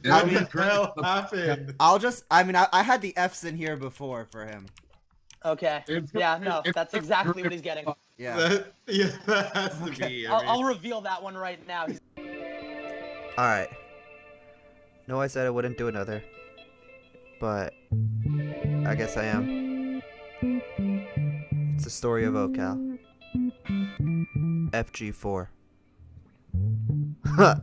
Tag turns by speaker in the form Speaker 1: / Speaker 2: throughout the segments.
Speaker 1: I
Speaker 2: What
Speaker 1: mean,
Speaker 2: the hell happened?
Speaker 1: I had the F's in here before for him.
Speaker 3: Okay. Yeah, no, that's exactly what he's getting.
Speaker 1: Yeah.
Speaker 2: That has to be.
Speaker 3: I'll reveal that one right now.
Speaker 4: Alright. No, I said I wouldn't do another. But I guess I am. It's the story of OCal. FG4. Huh.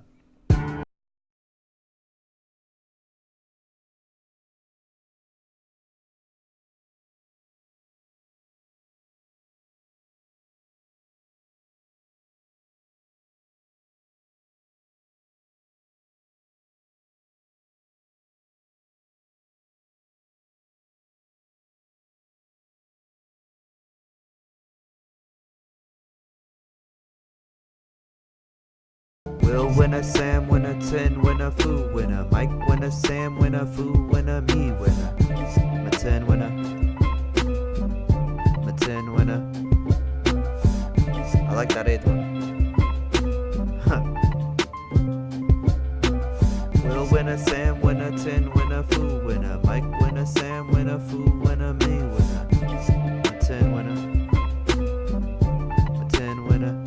Speaker 4: Will winner, Sam winner, 10 winner, Foo winner, Mike winner, Sam winner, Foo winner, me winner, Matin winner, Matin winner. I like that 8th one. Huh. Will winner, Sam winner, 10 winner, Foo winner, Mike winner, Sam winner, Foo winner, me winner, Matin winner, Matin winner.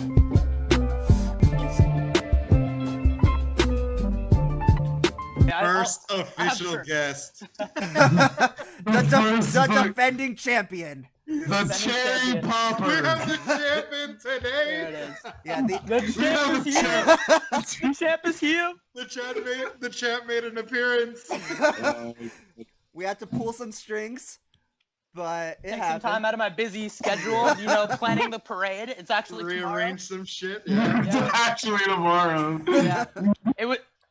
Speaker 2: First official guest.
Speaker 1: The defending champion.
Speaker 5: The cherry
Speaker 2: We
Speaker 5: popper.
Speaker 2: have the champion
Speaker 3: There it
Speaker 2: today.
Speaker 3: is.
Speaker 1: Yeah,
Speaker 3: The champ is here. The champ is here.
Speaker 2: The champ made an appearance.
Speaker 1: we had to pull some strings, but it
Speaker 3: Take some
Speaker 1: happened.
Speaker 3: time out of my busy schedule, planning the parade. It's actually tomorrow.
Speaker 2: Rearrange some shit. Yeah.
Speaker 3: Yeah.
Speaker 5: Actually tomorrow.
Speaker 3: Yeah.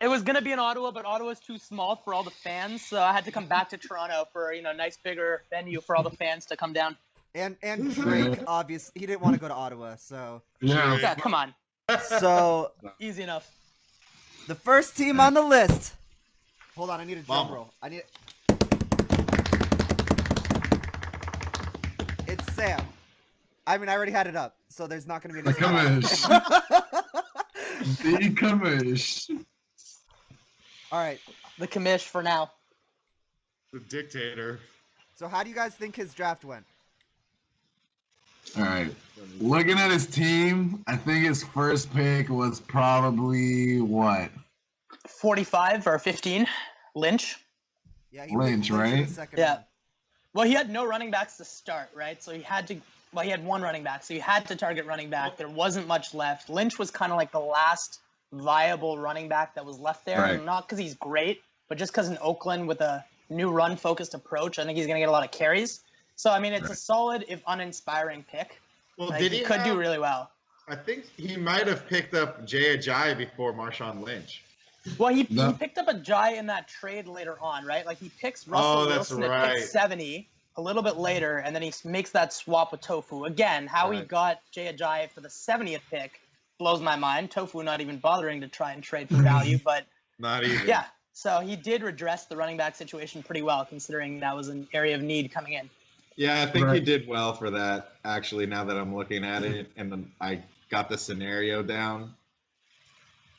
Speaker 3: It was gonna be in Ottawa, but Ottawa's too small for all the fans, so I had to come back to Toronto for a nice bigger venue for all the fans to come down.
Speaker 1: And Drake, obviously, he didn't want to go to Ottawa, so.
Speaker 5: Yeah.
Speaker 3: Yeah, come on,
Speaker 1: So,
Speaker 3: easy enough.
Speaker 1: the first team on the list. Hold on, I need a drum
Speaker 2: Mama.
Speaker 1: roll. It's Sam. I already had it up, so there's not going to be
Speaker 5: The
Speaker 1: any.
Speaker 5: commish. The commish.
Speaker 1: All right.
Speaker 3: The commish for now.
Speaker 2: The dictator.
Speaker 1: So, how do you guys think his draft went?
Speaker 5: All right. Looking at his team, I think his first pick was probably what?
Speaker 3: 45 or 15, Lynch.
Speaker 1: Yeah, he
Speaker 5: Lynch,
Speaker 1: went
Speaker 5: right?
Speaker 1: the second
Speaker 3: Yeah.
Speaker 1: round.
Speaker 3: Well, he had no running backs to start, right? So he had to. Well, he had one running back, so he had to target running back. There wasn't much left. Lynch was kind of like the last viable running back that was left there.
Speaker 5: Right.
Speaker 3: Not because he's great, but just because in Oakland with a new run-focused approach, I think he's going to get a lot of carries. So, it's a solid, if uninspiring pick.
Speaker 2: Well,
Speaker 3: Like,
Speaker 2: did
Speaker 3: he
Speaker 2: he
Speaker 3: could do
Speaker 2: have-
Speaker 3: really well.
Speaker 2: I think he might have picked up Jay Ajayi before Marshawn Lynch.
Speaker 3: Well, he
Speaker 5: No.
Speaker 3: picked up a Jai in that trade later on, right? Like, he picks Russell
Speaker 2: Oh, that's
Speaker 3: Wilson at
Speaker 2: right.
Speaker 3: pick 70 a little bit later, and then he makes that swap with Tofu. Again, how he
Speaker 2: Right.
Speaker 3: got Jay Ajayi for the 70th pick blows my mind. Tofu not even bothering to try and trade for value, but
Speaker 2: Not even.
Speaker 3: yeah. So he did redress the running back situation pretty well, considering that was an area of need coming in.
Speaker 2: Yeah, I think he
Speaker 5: Right.
Speaker 2: did well for that, actually, now that I'm looking at it, and then I got the scenario down.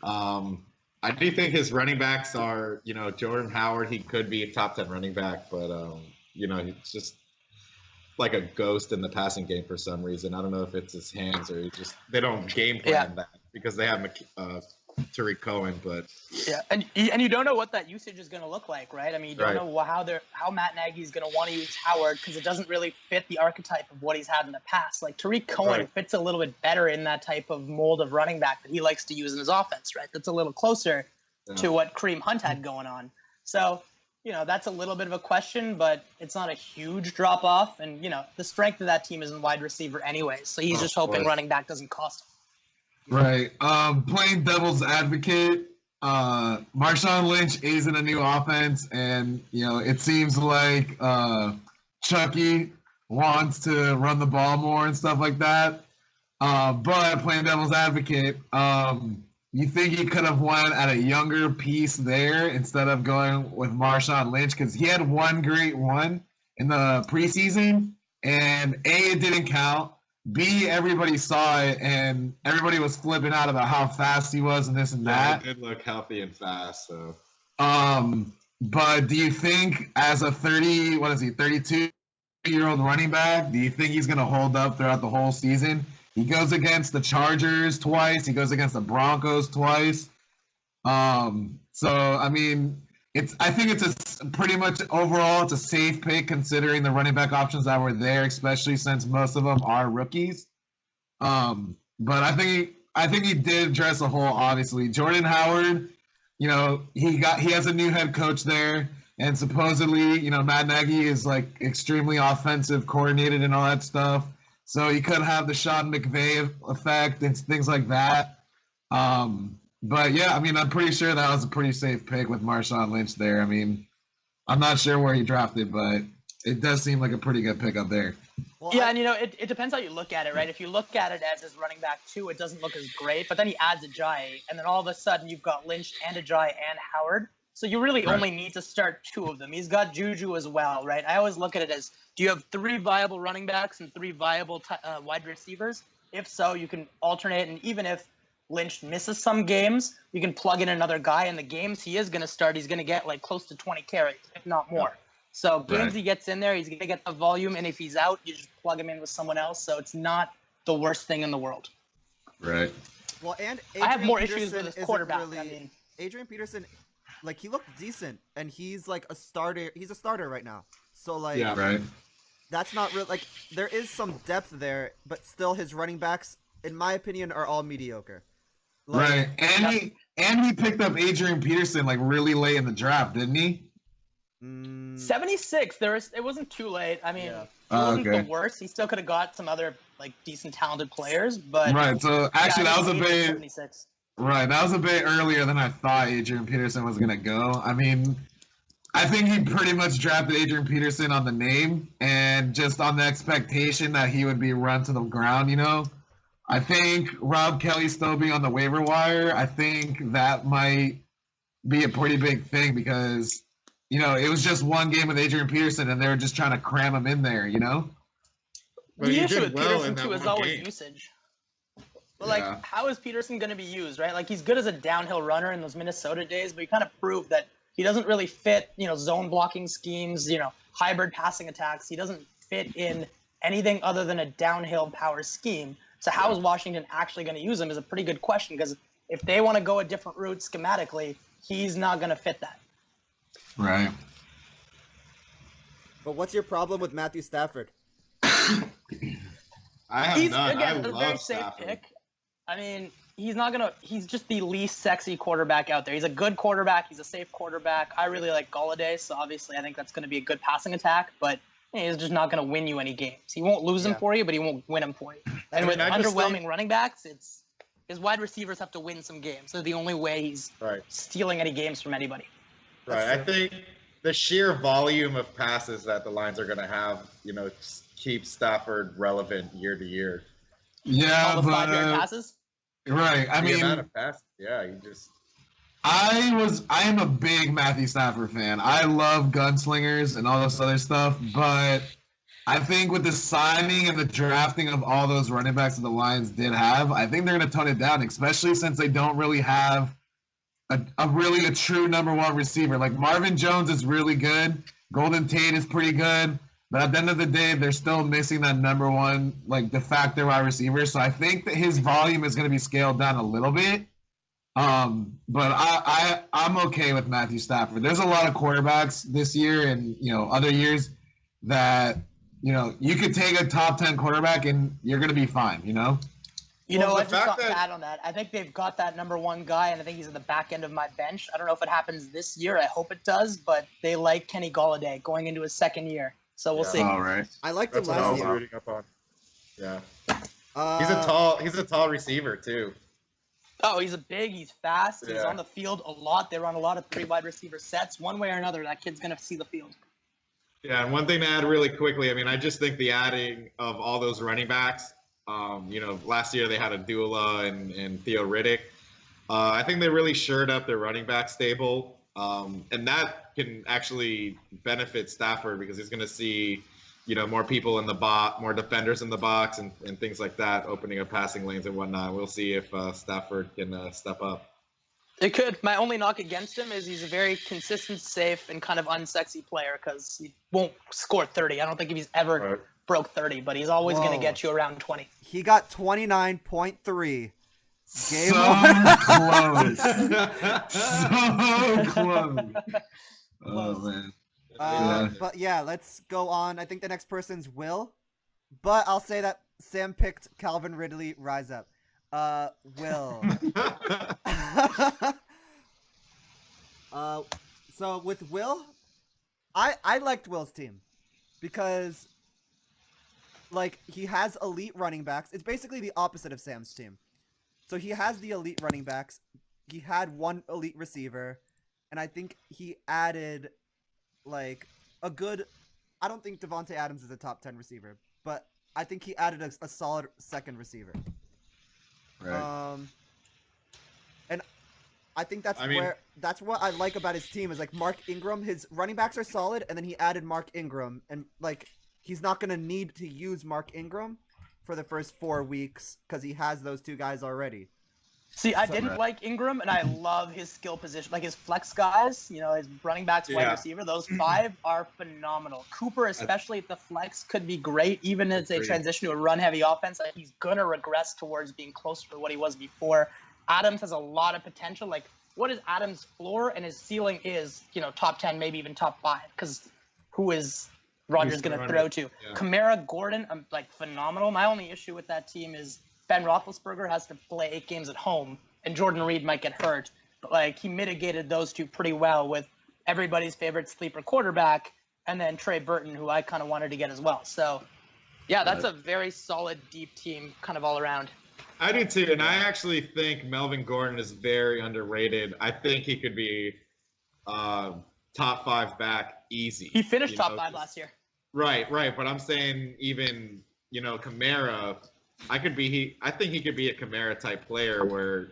Speaker 2: I do think his running backs are, Jordan Howard, he could be a top 10 running back, but, he's just like a ghost in the passing game for some reason. I don't know if it's his hands or they don't game plan that because they have Tariq Cohen, but
Speaker 3: Yeah, and you don't know what that usage is going to look like, right? You don't
Speaker 2: Right.
Speaker 3: know how Matt Nagy's going to want to use Howard because it doesn't really fit the archetype of what he's had in the past. Like Tariq Cohen
Speaker 2: Right.
Speaker 3: fits a little bit better in that type of mold of running back that he likes to use in his offense, right? That's a little closer to what Kareem Hunt had going on. So, that's a little bit of a question, but it's not a huge drop off. And, the strength of that team is in wide receiver anyway. So he's just hoping
Speaker 2: course.
Speaker 3: running back doesn't cost him.
Speaker 5: Right. Playing devil's advocate, Marshawn Lynch is in a new offense, and it seems like Chucky wants to run the ball more and stuff like that. But playing devil's advocate, you think he could have won at a younger piece there instead of going with Marshawn Lynch because he had one great one in the preseason, and A, it didn't count. B, everybody saw it, and everybody was flipping out about how fast he was and this and
Speaker 2: yeah,
Speaker 5: that.
Speaker 2: he did look healthy and fast. So
Speaker 5: But do you think as a 32-year-old running back, do you think he's going to hold up throughout the whole season? He goes against the Chargers twice. He goes against the Broncos twice. So I mean, I think it's pretty much overall it's a safe pick considering the running back options that were there, especially since most of them are rookies. But I think he did address the whole. Obviously, Jordan Howard, he has a new head coach there, and supposedly, Matt Nagy is like extremely offensive coordinated and all that stuff. So you could have the Sean McVay effect and things like that. But yeah, I mean, I'm pretty sure that was a pretty safe pick with Marshawn Lynch there. I mean, I'm not sure where he drafted, but it does seem like a pretty good pick up there.
Speaker 3: Well, yeah, and it depends how you look at it, right? If you look at it as his running back 2, it doesn't look as great, but then he adds Ajayi, and then all of a sudden you've got Lynch and Ajayi and Howard. So you really only need to start 2 of them. He's got Juju as well, right? I always look at it as, do you have 3 viable running backs and 3 viable wide receivers? If so, you can alternate, and even if Lynch misses some games, you can plug in another guy. In the games he is going to start, he's going to get like close to 20 carries, if not more. Yeah. So games he gets in there, he's going to get the volume, and if he's out, you just plug him in with someone else. So it's not the worst thing in the world.
Speaker 2: Right.
Speaker 1: Well, and
Speaker 3: I have more issues with his quarterback.
Speaker 1: Adrian Peterson, like, he looked decent, and he's like a starter. He's a starter right now. So like,
Speaker 2: yeah, right.
Speaker 1: That's not real. Like, there is some depth there, but still, his running backs, in my opinion, are all mediocre.
Speaker 5: Like, right, and he picked up Adrian Peterson like really late in the draft, didn't he?
Speaker 3: 76. It wasn't too late. I mean, it wasn't the worst. He still could have got some other like decent, talented players, but
Speaker 5: right. So actually, that was a bit
Speaker 3: 76.
Speaker 5: Right, that was a bit earlier than I thought Adrian Peterson was gonna go. I mean, I think he pretty much drafted Adrian Peterson on the name and just on the expectation that he would be run to the ground. I think Rob Kelly still being on the waiver wire, I think that might be a pretty big thing because, it was just one game with Adrian Peterson and they were just trying to cram him in there,
Speaker 3: But the issue with Peterson, too, is always usage. But, how is Peterson going to be used, right? Like, he's good as a downhill runner in those Minnesota days, but he kind of proved that he doesn't really fit, zone blocking schemes, hybrid passing attacks. He doesn't fit in anything other than a downhill power scheme. So how is Washington actually going to use him is a pretty good question because if they want to go a different route schematically, he's not going to fit that.
Speaker 5: Right.
Speaker 1: But what's your problem with Matthew Stafford?
Speaker 2: I have none.
Speaker 3: Again,
Speaker 2: I
Speaker 3: a
Speaker 2: love
Speaker 3: very safe
Speaker 2: Stafford.
Speaker 3: pick. I mean, he's just the least sexy quarterback out there. He's a good quarterback. He's a safe quarterback. I really like Golladay, so obviously I think that's going to be a good passing attack, but he's just not going to win you any games. He won't lose them for you, but he won't win them for you. And with underwhelming running backs, his wide receivers have to win some games. So the only way he's stealing any games from anybody.
Speaker 2: Right. I think the sheer volume of passes that the Lions are going to have, keeps Stafford relevant year to year.
Speaker 5: Yeah,
Speaker 3: all the 5-yard passes.
Speaker 5: Right. I mean,
Speaker 2: amount of passes. Yeah, you just.
Speaker 5: I am a big Matthew Stafford fan. I love gunslingers and all this other stuff, but I think with the signing and the drafting of all those running backs that the Lions did have, I think they're going to tone it down, especially since they don't really have a true number one receiver. Like Marvin Jones is really good. Golden Tate is pretty good. But at the end of the day, they're still missing that number one, like de facto wide receiver. So I think that his volume is going to be scaled down a little bit. But I'm okay with Matthew Stafford. There's a lot of quarterbacks this year and other years that you could take a top 10 quarterback and you're going to be fine.
Speaker 3: I just got mad on that. I think they've got that number one guy, and I think he's at the back end of my bench. I don't know if it happens this year. I hope it does, but they like Kenny Golladay going into his second year. So we'll see.
Speaker 5: All right.
Speaker 1: I liked him
Speaker 2: That's what I
Speaker 1: last
Speaker 2: was
Speaker 1: year.
Speaker 2: rooting up on. Yeah. He's a tall receiver too.
Speaker 3: Oh, he's he's fast. He's on the field a lot. They run a lot of 3 wide receiver sets. One way or another, that kid's going to see the field.
Speaker 2: Yeah, and one thing to add really quickly, I mean, I just think the adding of all those running backs, last year they had Adula and Theo Riddick. I think they really shored up their running back stable, and that can actually benefit Stafford because he's going to see, more people in the box, more defenders in the box, and things like that, opening up passing lanes and whatnot. We'll see if Stafford can step up.
Speaker 3: It could. My only knock against him is he's a very consistent, safe, and kind of unsexy player because he won't score 30. I don't think if he's ever broke 30, but he's always going to get you around 20.
Speaker 1: He got 29.3.
Speaker 5: So close. So close. Oh, man.
Speaker 1: But yeah, let's go on. I think the next person's Will. But I'll say that Sam picked Calvin Ridley, rise up. Will. So with Will, I liked Will's team because like he has elite running backs. It's basically the opposite of Sam's team. So he has the elite running backs. He had one elite receiver, and I think he added like a good. I don't think Devontae Adams is a top 10 receiver, but I think he added a solid second receiver.
Speaker 5: Right.
Speaker 1: And I think that's what I like about his team is like Mark Ingram. His running backs are solid, and then he added Mark Ingram, and like he's not gonna need to use Mark Ingram for the first 4 weeks because he has those two guys already.
Speaker 3: See, I didn't like Ingram, and I love his skill position. Like his flex guys, his running backs, wide receiver, those 5 are phenomenal. Cooper, especially at the flex, could be great, even as they transition to a run-heavy offense. Like, he's going to regress towards being closer to what he was before. Adams has a lot of potential. Like, what is Adams' floor and his ceiling is, top 10, maybe even top 5, because who is Rodgers going to throw to? Yeah. Kamara, Gordon, phenomenal. My only issue with that team is Ben Roethlisberger has to play 8 games at home, and Jordan Reed might get hurt. But he mitigated those two pretty well with everybody's favorite sleeper quarterback, and then Trey Burton, who I kind of wanted to get as well. So, yeah, that's a very solid, deep team, kind of all around.
Speaker 2: I do too, and I actually think Melvin Gordon is very underrated. I think he could be top 5 back easy.
Speaker 3: He finished top 5 last year.
Speaker 2: Right. But I'm saying even Kamara. I think he could be a Kamara type player where,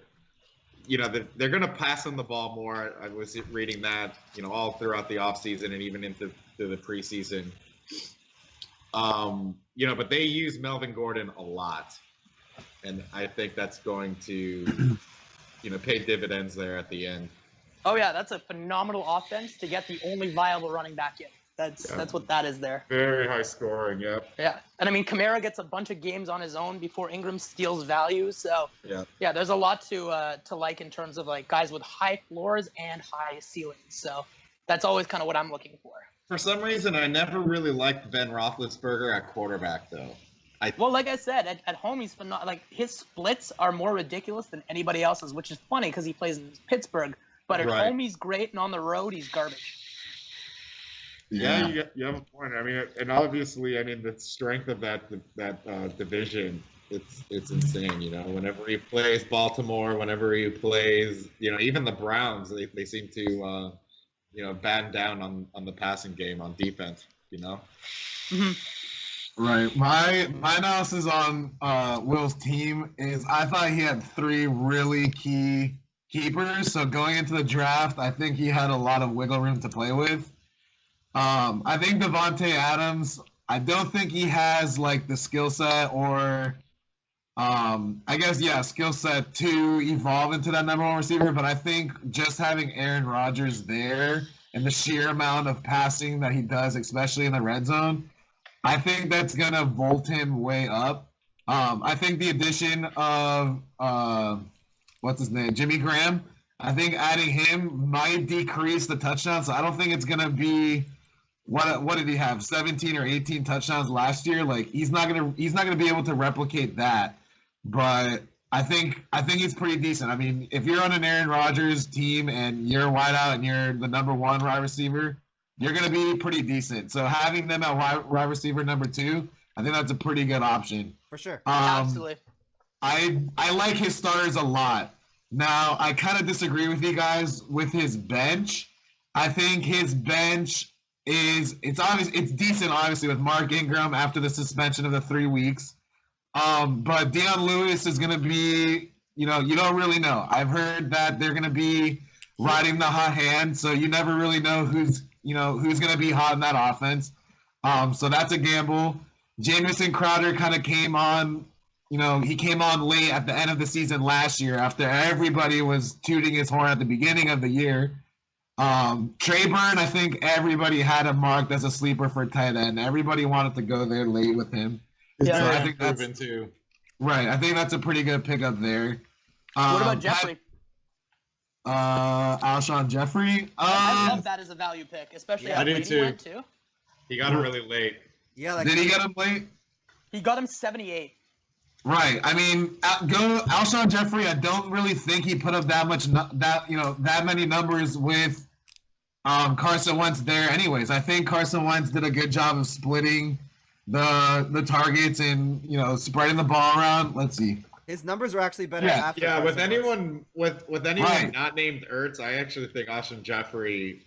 Speaker 2: they're going to pass him the ball more. I was reading that, all throughout the offseason and even into the preseason. But they use Melvin Gordon a lot. And I think that's going to, pay dividends there at the end.
Speaker 3: Oh, yeah, that's a phenomenal offense to get the only viable running back in. That's what that is there.
Speaker 2: Very high scoring, yep.
Speaker 3: Yeah, and Kamara gets a bunch of games on his own before Ingram steals value. So yeah, there's a lot to like in terms of guys with high floors and high ceilings. So that's always kind of what I'm looking for.
Speaker 2: For some reason, I never really liked Ben Roethlisberger at quarterback, though.
Speaker 3: Well, like I said, at home he's phenomenal. His splits are more ridiculous than anybody else's, which is funny because he plays in Pittsburgh. But at home he's great, and on the road he's garbage.
Speaker 2: Yeah, you have a point. And obviously, the strength of that division, it's insane. Whenever he plays Baltimore, whenever he plays, even the Browns, they seem to, batten down on the passing game on defense.
Speaker 3: Mm-hmm.
Speaker 5: Right. My analysis on Will's team is I thought he had 3 really key keepers. So going into the draft, I think he had a lot of wiggle room to play with. I think Devontae Adams, I don't think he has the skill set or skill set to evolve into that number 1 receiver, but I think just having Aaron Rodgers there and the sheer amount of passing that he does, especially in the red zone, I think that's going to vault him way up. I think the addition of Jimmy Graham, I think adding him might decrease the touchdowns. So I don't think it's going to be what did he have? 17 or 18 touchdowns last year. He's not going to be able to replicate that. But I think he's pretty decent. If you're on an Aaron Rodgers team and you're a wideout and you're the number 1 wide receiver, you're going to be pretty decent. So having them at wide receiver number 2, I think that's a pretty good option.
Speaker 1: For sure.
Speaker 3: Absolutely.
Speaker 5: I like his starters a lot. Now, I kind of disagree with you guys with his bench. I think his bench it's decent, obviously, with Mark Ingram after the suspension of the 3 weeks. But Deion Lewis is going to be, you don't really know. I've heard that they're going to be riding the hot hand, so you never really know who's going to be hot in that offense. So that's a gamble. Jamison Crowder kind of came on he came on late at the end of the season last year after everybody was tooting his horn at the beginning of the year. Trey Burn, I think everybody had him marked as a sleeper for tight end. Everybody wanted to go there late with him.
Speaker 2: He's
Speaker 3: Yeah.
Speaker 5: So I
Speaker 2: very
Speaker 5: think that's
Speaker 2: proven too.
Speaker 5: right. I think that's a pretty good pickup there.
Speaker 3: What about Jeffrey?
Speaker 5: Alshon Jeffrey.
Speaker 3: I love that as a value pick, especially
Speaker 1: Yeah,
Speaker 3: how
Speaker 2: I do
Speaker 3: late he
Speaker 2: too.
Speaker 3: went too.
Speaker 2: He got it really late.
Speaker 1: Yeah, like
Speaker 5: Did he get him late?
Speaker 3: He got him 78.
Speaker 5: Right. I mean, go Alshon Jeffrey. I don't really think he put up that many numbers with Carson Wentz there. Anyways, I think Carson Wentz did a good job of splitting the targets and spreading the ball around. Let's see.
Speaker 1: his numbers were actually better
Speaker 5: Yeah.
Speaker 1: after.
Speaker 2: Yeah, with
Speaker 1: Carson Wentz.
Speaker 2: anyone
Speaker 5: Right.
Speaker 2: not named Ertz, I actually think Alshon Jeffrey,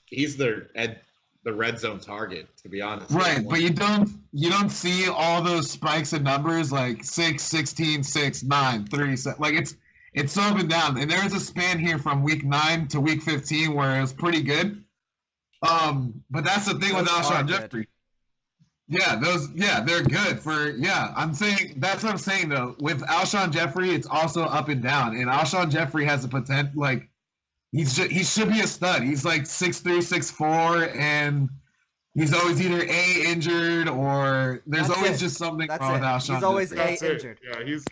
Speaker 2: he's the red zone target, to be honest.
Speaker 5: Right, but you don't see all those spikes in numbers like 6, 16, 6, 9, 3, 7. Like it's so up and down. And there was a span here from week 9 to week 15 where it was pretty good. But that's the thing with
Speaker 1: Those are
Speaker 5: Alshon
Speaker 1: good.
Speaker 5: Jeffrey. They're good I'm saying that's what I'm saying though. With Alshon Jeffrey, it's also up and down. And Alshon Jeffrey has the potential, like he should be a stud. He's like 6'3", 6'4", and he's always either injured or there's
Speaker 1: That's
Speaker 5: always
Speaker 1: it.
Speaker 5: just something
Speaker 1: That's
Speaker 5: wrong with
Speaker 1: it.
Speaker 5: Alshon.
Speaker 1: He's always
Speaker 5: Jeffrey.
Speaker 2: That's it.
Speaker 1: injured.
Speaker 2: Yeah, he's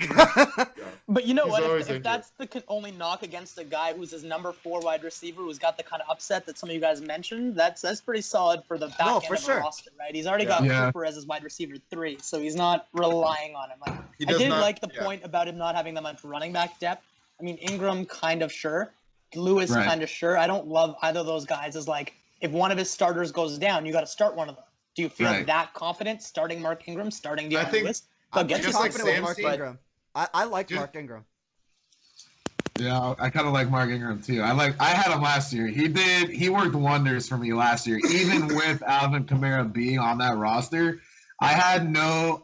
Speaker 3: But you know
Speaker 2: He's
Speaker 3: what?
Speaker 2: always
Speaker 3: If
Speaker 2: injured.
Speaker 3: that's the only knock against a guy who's his number 4 wide receiver, who's got the kind of upset that some of you guys mentioned, that's pretty solid for the back
Speaker 1: No,
Speaker 3: end
Speaker 1: for
Speaker 3: of
Speaker 1: sure.
Speaker 3: the roster, right? He's already got
Speaker 5: Yeah.
Speaker 3: Cooper as his wide receiver 3, so he's not relying on him. Like,
Speaker 2: He
Speaker 3: I
Speaker 2: does
Speaker 3: did
Speaker 2: not-
Speaker 3: like the
Speaker 2: yeah.
Speaker 3: point about him not having that much running back depth. I mean, Ingram kind of sure, Lewis
Speaker 5: Right.
Speaker 3: kind of sure. I don't love either of those guys as like if one of his starters goes down, you got to start one of them. Do you feel
Speaker 5: Right.
Speaker 3: that confident starting Mark Ingram, starting
Speaker 2: I
Speaker 3: Deion
Speaker 2: think-
Speaker 3: Lewis?
Speaker 1: I'm
Speaker 3: They'll get
Speaker 1: pretty
Speaker 3: you
Speaker 2: just like
Speaker 1: confident with
Speaker 2: Sam
Speaker 1: Mark
Speaker 2: Steele.
Speaker 1: Ingram. I like
Speaker 2: Just-
Speaker 1: Mark Ingram.
Speaker 5: Yeah, I kind of like Mark Ingram too. I had him last year. He worked wonders for me last year. Even with Alvin Kamara being on that roster, I had no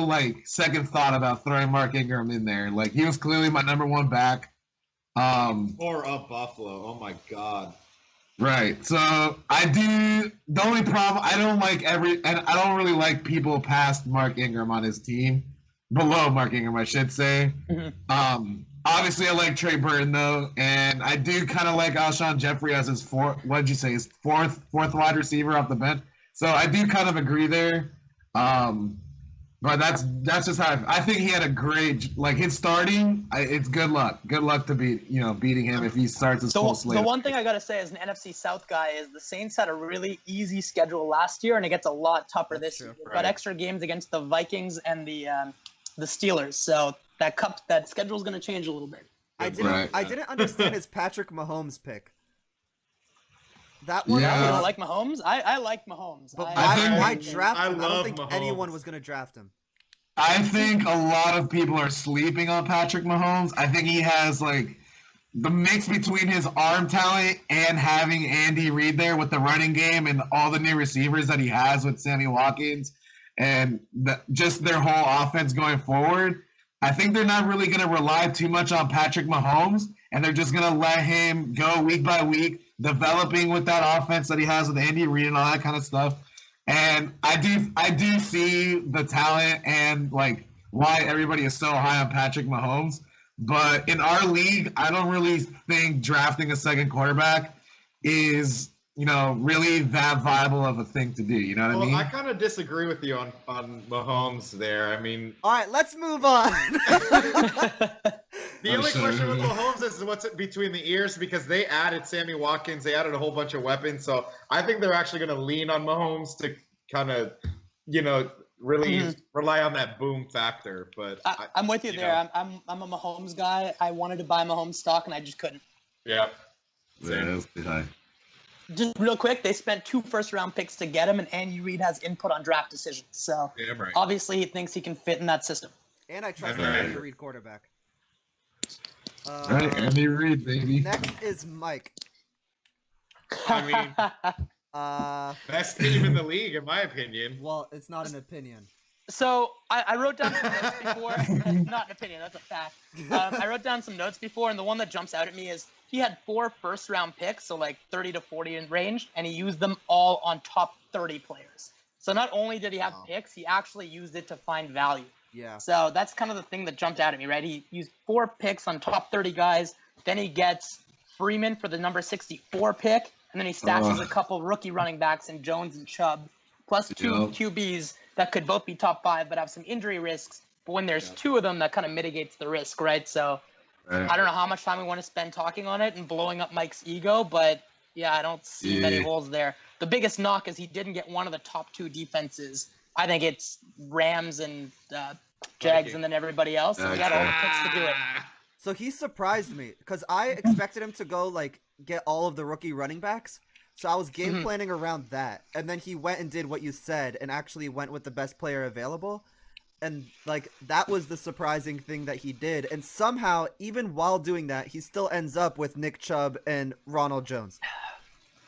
Speaker 5: like second thought about throwing Mark Ingram in there. Like he was clearly my number 1 back.
Speaker 2: or up Buffalo. Oh my God.
Speaker 5: Right. So the only problem I don't really like people past Mark Ingram on his team. Below Mark Ingram, I should say.
Speaker 3: Mhm.
Speaker 5: Obviously I like Trey Burton though, and I do kind of like Alshon Jeffrey as his fourth wide receiver off the bench. So I do kind of agree there. But that's just how I think he had a great his starting. It's good luck to beating him if he starts his full slate.
Speaker 3: The one thing I gotta say as an NFC South guy is the Saints had a really easy schedule last year, and it gets a lot tougher
Speaker 1: That's
Speaker 3: this
Speaker 1: true.
Speaker 3: year. They've
Speaker 2: Right.
Speaker 3: got extra games against the Vikings and the Steelers, so that schedule is gonna change a little bit.
Speaker 1: I didn't.
Speaker 5: Right.
Speaker 1: I didn't understand his Patrick Mahomes pick. That one.
Speaker 5: Yeah.
Speaker 3: You
Speaker 1: was-
Speaker 3: don't like Mahomes? I like Mahomes.
Speaker 1: But
Speaker 5: I
Speaker 1: why,
Speaker 5: think-
Speaker 1: why draft
Speaker 2: I
Speaker 1: him? I don't
Speaker 2: love
Speaker 1: think
Speaker 2: Mahomes.
Speaker 1: anyone was gonna draft him.
Speaker 5: I think a lot of people are sleeping on Patrick Mahomes. I think he has the mix between his arm talent and having Andy Reid there with the running game and all the new receivers that he has with Sammy Watkins and just their whole offense going forward. I think they're not really going to rely too much on Patrick Mahomes, and they're just going to let him go week by week, developing with that offense that he has with Andy Reid and all that kind of stuff. And I do see the talent and why everybody is so high on Patrick Mahomes. But in our league, I don't really think drafting a second quarterback is really that viable of a thing to do. You know what I
Speaker 2: Well,
Speaker 5: mean?
Speaker 2: I kind of disagree with you on Mahomes there. I mean,
Speaker 1: All right, let's move on.
Speaker 2: the only question with Mahomes is what's between the ears because they added Sammy Watkins, they added a whole bunch of weapons. So I think they're actually going to lean on Mahomes to kind of, really rely on that boom factor. But
Speaker 3: I'm with you
Speaker 2: you
Speaker 3: there.
Speaker 2: know.
Speaker 3: I'm a Mahomes guy. I wanted to buy Mahomes stock and I just couldn't.
Speaker 2: yeah,
Speaker 5: Yeah, that's pretty high.
Speaker 3: Just real quick, they spent 2 first-round picks to get him, and Andy Reid has input on draft decisions. So
Speaker 2: damn right.
Speaker 3: obviously he thinks he can fit in that system.
Speaker 1: And I trust
Speaker 2: Right.
Speaker 1: Andy Reid quarterback.
Speaker 5: All right, Andy Reid, baby.
Speaker 1: Next is Mike.
Speaker 2: I mean, best team in the league, in my opinion.
Speaker 1: Well, it's not an opinion.
Speaker 3: So I wrote down some notes before. Not an opinion, that's a fact. I wrote down some notes before, and the one that jumps out at me is he had 4 first-round picks, so 30 to 40 in range, and he used them all on top 30 players. So not only did he have picks, he actually used it to find value.
Speaker 1: Yeah.
Speaker 3: So that's kind of the thing that jumped out at me, right? He used 4 picks on top 30 guys. Then he gets Freeman for the number 64 pick. And then he stashes a couple rookie running backs in Jones and Chubb, plus 2 QBs that could both be top 5 but have some injury risks. But when there's 2 of them, that kind of mitigates the risk, right? So I don't know how much time we want to spend talking on it and blowing up Mike's ego, but yeah, I don't see many holes there. The biggest knock is he didn't get one of the top 2 defenses. I think it's Rams and Jags and then everybody else. And we got all the picks to do it.
Speaker 1: So he surprised me because I expected him to go like get all of the rookie running backs. So I was game planning around that. And then he went and did what you said and actually went with the best player available. And like that was the surprising thing that he did. And somehow, even while doing that, he still ends up with Nick Chubb and Ronald Jones.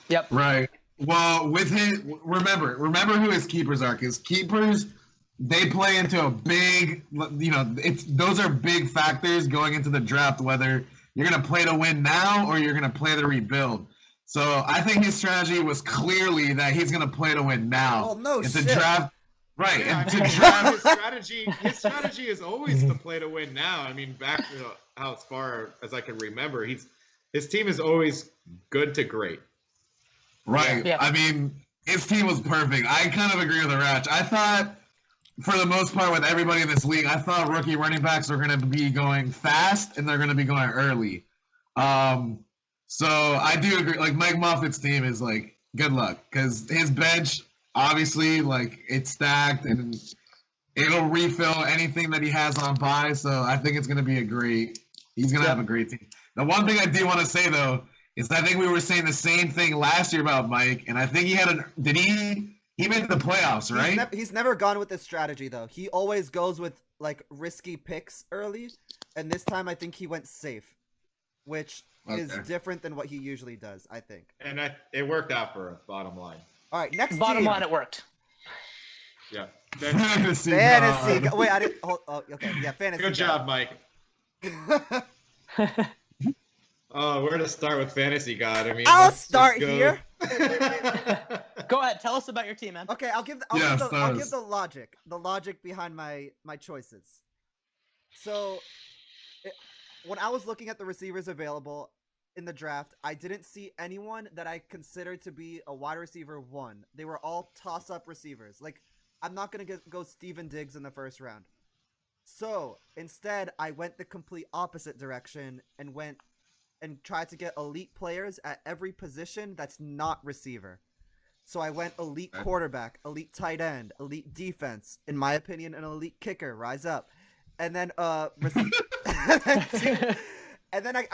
Speaker 3: Yep.
Speaker 5: Right. Well, with his remember who his keepers are, because keepers, they play into a big, those are big factors going into the draft, whether you're going to play to win now or you're going to play to rebuild. So I think his strategy was clearly that he's going to play to win now.
Speaker 1: Oh, no
Speaker 5: it's
Speaker 1: shit.
Speaker 5: a draft. Right.
Speaker 2: Yeah,
Speaker 5: and to draft.
Speaker 2: his strategy is always to play to win now. I mean, back to how as far as I can remember, his team is always good to great.
Speaker 5: Right.
Speaker 3: Yeah.
Speaker 5: I mean, his team was perfect. I kind of agree with the Ratch. I thought, for the most part, with everybody in this league, I thought rookie running backs are going to be going fast and they're going to be going early. So I do agree. Like, Mike Moffitt's team is, like, good luck. Because his bench, obviously, like, it's stacked and it'll refill anything that he has on bye. So I think it's going to be he's going to have a great team. The one thing I do want to say, though, is I think we were saying the same thing last year about Mike, and I think he made the playoffs, right?
Speaker 1: He's never gone with this strategy, though. He always goes with, like, risky picks early, and this time I think he went safe, which is different than what he usually does, I think.
Speaker 2: And it worked out for us, bottom line.
Speaker 1: All right, next
Speaker 3: Bottom
Speaker 1: team.
Speaker 3: line, it worked.
Speaker 2: Yeah.
Speaker 5: Fantasy.
Speaker 1: Wait, I didn't. Okay, yeah, fantasy.
Speaker 2: Good job, Mike. Oh, where to start with Fantasy God? I mean,
Speaker 1: I'll
Speaker 2: let's
Speaker 1: start
Speaker 2: just go.
Speaker 1: here.
Speaker 3: Go ahead, tell us about your team, man.
Speaker 1: Okay, I'll give the logic behind my choices. So, when I was looking at the receivers available in the draft, I didn't see anyone that I considered to be a wide receiver 1. They were all toss-up receivers. Like, I'm not gonna go Steven Diggs in the first round. So instead, I went the complete opposite direction and tried to get elite players at every position that's not receiver. So I went elite quarterback, elite tight end, elite defense, in my opinion, an elite kicker, rise up. And then I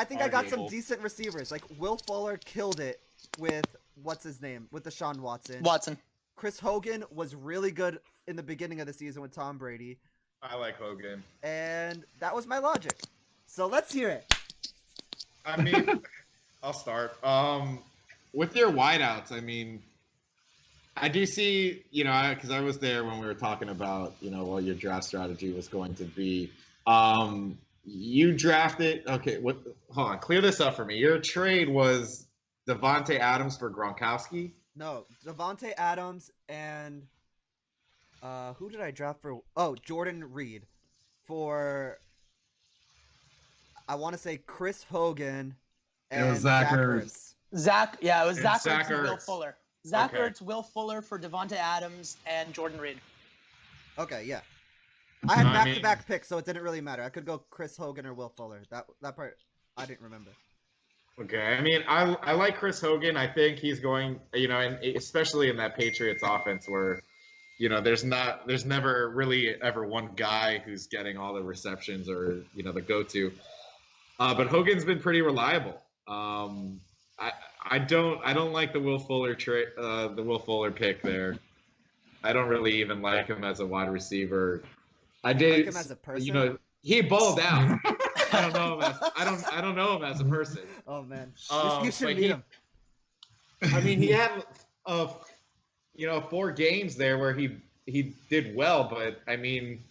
Speaker 1: think I got some decent receivers. Like Will Fuller killed it with with Deshaun Watson. Chris Hogan was really good in the beginning of the season with Tom Brady.
Speaker 2: I like Hogan.
Speaker 1: And that was my logic. So let's hear it.
Speaker 2: I mean, I'll start. With your wideouts, I mean, I do see, because I was there when we were talking about, what your draft strategy was going to be. You drafted, hold on, clear this up for me. Your trade was Devontae Adams for Gronkowski?
Speaker 1: No, Devontae Adams and who did I draft for? Oh, Jordan Reed for, I want to say Chris Hogan and Zach Ertz.
Speaker 3: It was Zach Ertz and Will
Speaker 2: Ertz.
Speaker 3: Fuller. Ertz, Will Fuller for Devontae Adams and Jordan Reed.
Speaker 1: Okay, yeah. I had back-to-back picks, so it didn't really matter. I could go Chris Hogan or Will Fuller. That part I didn't remember.
Speaker 2: Okay, I mean, I like Chris Hogan. I think he's going, and especially in that Patriots offense where, there's never really ever one guy who's getting all the receptions or, the go-to. But Hogan's been pretty reliable. I don't like the Will Fuller pick there. I don't really even like him as a wide receiver. I did.
Speaker 1: Like him as a person?
Speaker 2: He balled out. I don't know him as a person.
Speaker 1: Oh man, you should meet him.
Speaker 2: I mean, he had 4 games there where he did well, but I mean,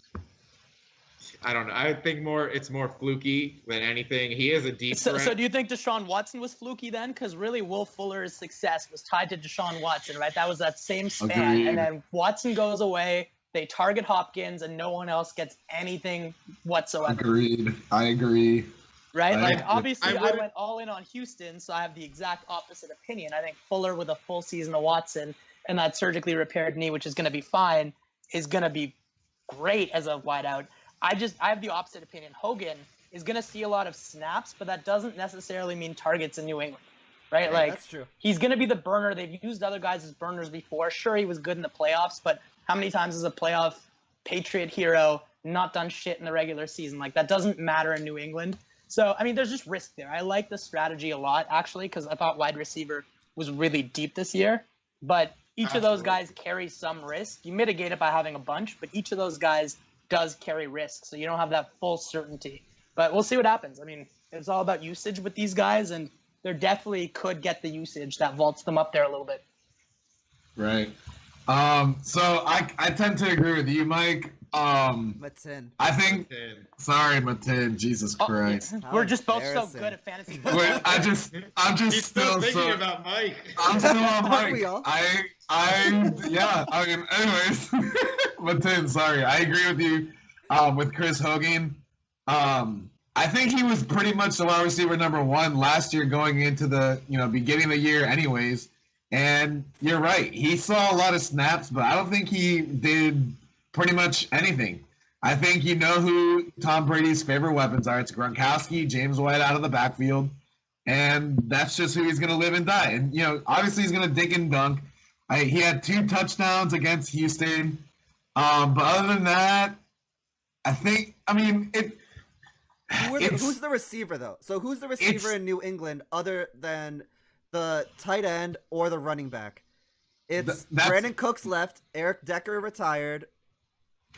Speaker 2: I don't know. I think it's more fluky than anything. He is a deep threat.
Speaker 3: So do you think Deshaun Watson was fluky then? Because really, Will Fuller's success was tied to Deshaun Watson, right? That was that same span,
Speaker 5: Agreed.
Speaker 3: and then Watson goes away. They target Hopkins, and no one else gets anything whatsoever.
Speaker 5: Agreed. I agree.
Speaker 3: Right?
Speaker 5: I
Speaker 3: Like,
Speaker 5: agree.
Speaker 3: obviously, I
Speaker 2: wouldn't-
Speaker 3: went all in on Houston, so I have the exact opposite opinion. I think Fuller with a full season of Watson and that surgically repaired knee, which is going to be fine, is going to be great as a wideout. I have the opposite opinion. Hogan is going to see a lot of snaps, but that doesn't necessarily mean targets in New England, right?
Speaker 1: Yeah,
Speaker 3: Like,
Speaker 1: that's true.
Speaker 3: he's going to be the burner. They've used other guys as burners before. Sure, he was good in the playoffs, but how many times has a playoff Patriot hero not done shit in the regular season? Like, that doesn't matter in New England. So, I mean, there's just risk there. I like the strategy a lot, actually, because I thought wide receiver was really deep this year. But each of those guys carries some risk. You mitigate it by having a bunch, but each of those guys does carry risk, so you don't have that full certainty. But we'll see what happens. I mean, it's all about usage with these guys, and they definitely could get the usage that vaults them up there a little bit.
Speaker 5: Right. So I tend to agree with you, Mike.
Speaker 1: Matin.
Speaker 5: I think. Sorry, Matin. Jesus Christ.
Speaker 3: We're just both so
Speaker 1: embarrassing.
Speaker 3: good at fantasy.
Speaker 5: Wait, I'm just
Speaker 2: He's still thinking
Speaker 5: so.
Speaker 2: about Mike.
Speaker 5: I'm still on
Speaker 1: Aren't we
Speaker 5: Mike.
Speaker 1: all?
Speaker 5: Yeah. I mean, anyways, Matin. Sorry, I agree with you. With Chris Hogan, I think he was pretty much the wide receiver number one last year, going into the beginning of the year, anyways. And you're right. He saw a lot of snaps, but I don't think he did pretty much anything. I think you know who Tom Brady's favorite weapons are. It's Gronkowski, James White out of the backfield, and that's just who he's going to live and die. And, obviously he's going to dig and dunk. He had 2 touchdowns against Houston. But other than that,
Speaker 1: Who's the receiver, though? So who's the receiver in New England other than the tight end or the running back? It's Brandon Cooks left, Eric Decker retired,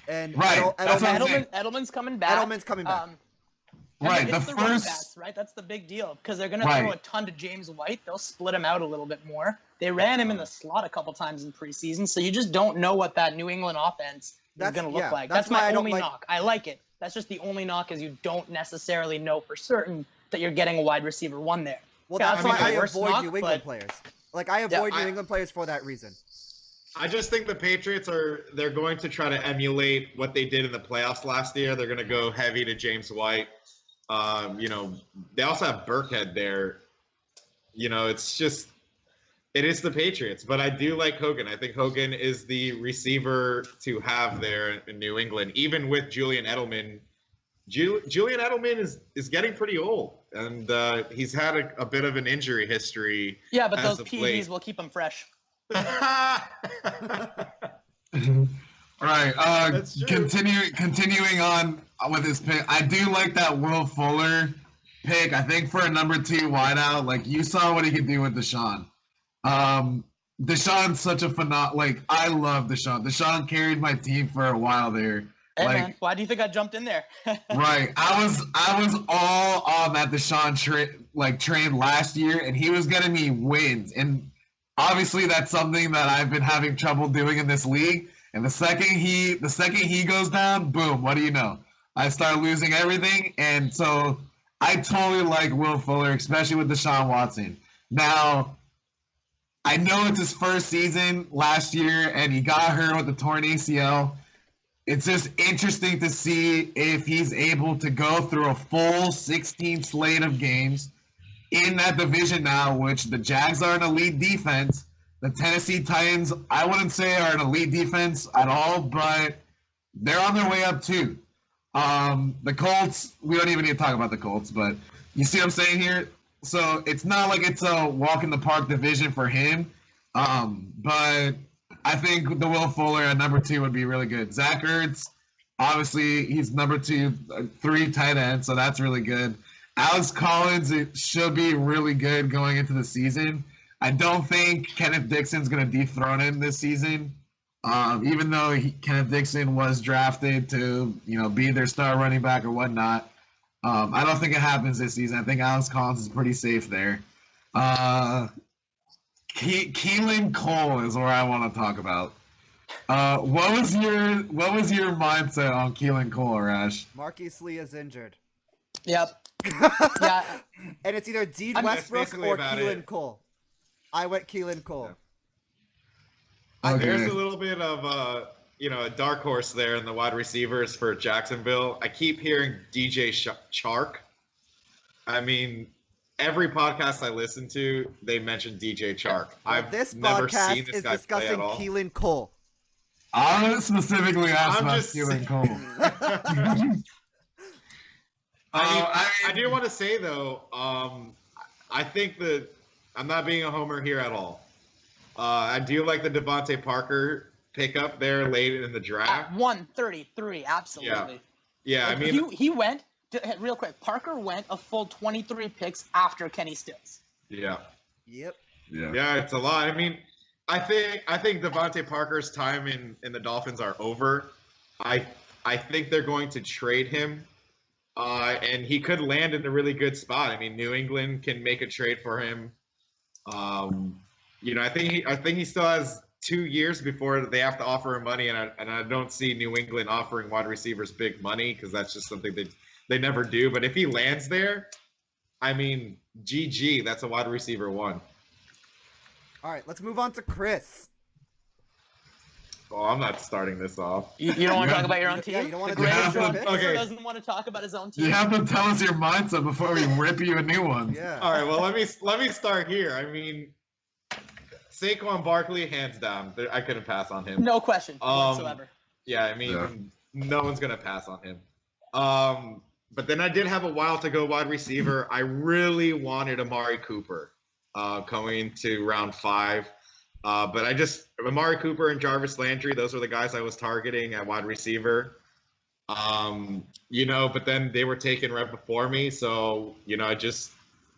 Speaker 1: and
Speaker 5: Right, that's what I'm saying.
Speaker 3: Edelman's coming back.
Speaker 1: Edelman's coming back.
Speaker 5: Right,
Speaker 3: It's
Speaker 5: the
Speaker 3: running
Speaker 5: first-
Speaker 3: backs, right? That's the big deal because they're going to
Speaker 5: Right.
Speaker 3: throw a ton to James White. They'll split him out a little bit more. They ran him in the slot a couple times in preseason, so you just don't know what that New England offense is
Speaker 1: That's-
Speaker 3: going to look
Speaker 1: yeah,
Speaker 3: like.
Speaker 1: that's
Speaker 3: That's
Speaker 1: why
Speaker 3: my
Speaker 1: I don't
Speaker 3: only
Speaker 1: like-
Speaker 3: knock. I like it. That's just the only knock is you don't necessarily know for certain that you're getting a wide receiver one there.
Speaker 1: Well,
Speaker 3: Yeah,
Speaker 1: that's
Speaker 3: I mean,
Speaker 1: why I
Speaker 3: the worst
Speaker 1: avoid
Speaker 3: knock,
Speaker 1: New England
Speaker 3: but-
Speaker 1: players. Like, I avoid New England players for that reason.
Speaker 2: I just think the Patriots they're going to try to emulate what they did in the playoffs last year. They're going to go heavy to James White. They also have Burkhead there. It is the Patriots, but I do like Hogan. I think Hogan is the receiver to have there in New England, even with Julian Edelman. Julian Edelman is getting pretty old, and he's had a bit of an injury history.
Speaker 3: Yeah, but
Speaker 2: as
Speaker 3: those
Speaker 2: of
Speaker 3: PEDs
Speaker 2: late.
Speaker 3: will keep him fresh.
Speaker 5: Right.
Speaker 2: That's true.
Speaker 5: Continuing on with his pick, I do like that Will Fuller pick. I think for a number 2 wideout, like you saw what he could do with Deshaun. Deshaun's such a phenomenal. Like I love Deshaun. Deshaun carried my team for a while there.
Speaker 3: Hey,
Speaker 5: Like-
Speaker 3: man, why do you think I jumped in there?
Speaker 5: Right. I was all on that Deshaun train last year, and he was getting me wins. And obviously, that's something that I've been having trouble doing in this league. And the second he goes down, boom, what do you know? I start losing everything. And so I totally like Will Fuller, especially with Deshaun Watson. Now, I know it's his first season last year, and he got hurt with the torn ACL. It's just interesting to see if he's able to go through a full 16 slate of games in that division now, which the Jags are an elite defense. The Tennessee Titans, I wouldn't say are an elite defense at all, but they're on their way up too. The Colts, we don't even need to talk about the Colts, but you see what I'm saying here? So it's not like it's a walk in the park division for him, but I think the Will Fuller at number 2 would be really good. Zach Ertz, obviously he's number 2, 3 tight end, so that's really good. Alex Collins, it should be really good going into the season. I don't think Kenneth Dixon's going to dethrone him this season, even though Kenneth Dixon was drafted to be their star running back or whatnot. I don't think it happens this season. I think Alex Collins is pretty safe there. Keelan Cole is where I want to talk about. What was your mindset on Keelan Cole, Rash?
Speaker 1: Marquise Lee is injured.
Speaker 3: Yep. Yeah.
Speaker 1: And it's either Dean
Speaker 3: I'm-
Speaker 1: Westbrook
Speaker 2: basically
Speaker 1: or
Speaker 2: about
Speaker 1: Keelan
Speaker 2: it.
Speaker 1: Cole. I went Keelan Cole.
Speaker 5: Okay.
Speaker 2: There's a little bit of a dark horse there in the wide receivers for Jacksonville. I keep hearing DJ Chark. I mean, every podcast I listen to, they mention DJ Chark. I've
Speaker 1: This
Speaker 2: never
Speaker 1: podcast
Speaker 2: seen this
Speaker 1: is
Speaker 2: guy play
Speaker 1: discussing
Speaker 2: at all.
Speaker 1: Keelan Cole.
Speaker 5: I specifically asked
Speaker 2: I'm
Speaker 5: about
Speaker 2: just
Speaker 5: Keelan Cole.
Speaker 2: I do want to say though, I think that I'm not being a homer here at all. I do like the Devontae Parker pickup there late in the draft.
Speaker 3: 133, absolutely.
Speaker 2: Yeah, I mean,
Speaker 3: he went real quick. Parker went a full 23 picks after Kenny Stills.
Speaker 2: yeah,
Speaker 1: Yep.
Speaker 2: yeah, it's a lot. I mean, I think Devontae Parker's time in the Dolphins are over. I think they're going to trade him. And he could land in a really good spot. I mean, New England can make a trade for him. I think he still has 2 years before they have to offer him money, and I don't see New England offering wide receivers big money because that's just something they never do. But if he lands there, I mean, GG, that's a wide receiver 1.
Speaker 1: All right, let's move on to Chris.
Speaker 2: Oh, I'm not starting this off.
Speaker 3: You don't want to talk about your own team?
Speaker 1: Yeah, you don't want to
Speaker 3: The
Speaker 1: do
Speaker 3: greatest
Speaker 1: your
Speaker 3: John
Speaker 1: picks?
Speaker 3: Fisher
Speaker 2: Okay.
Speaker 3: doesn't want to talk about his own team.
Speaker 5: You have to tell us your mindset before we rip you a new one.
Speaker 1: Yeah.
Speaker 2: All right, well, let me start here. I mean, Saquon Barkley, hands down. I couldn't pass on him.
Speaker 3: No question whatsoever.
Speaker 2: Yeah, I mean,
Speaker 5: Yeah.
Speaker 2: no one's going to pass on him. But then I did have a while to go wide receiver. I really wanted Amari Cooper going into round 5. But Amari Cooper and Jarvis Landry, those were the guys I was targeting at wide receiver. But then they were taken right before me. So,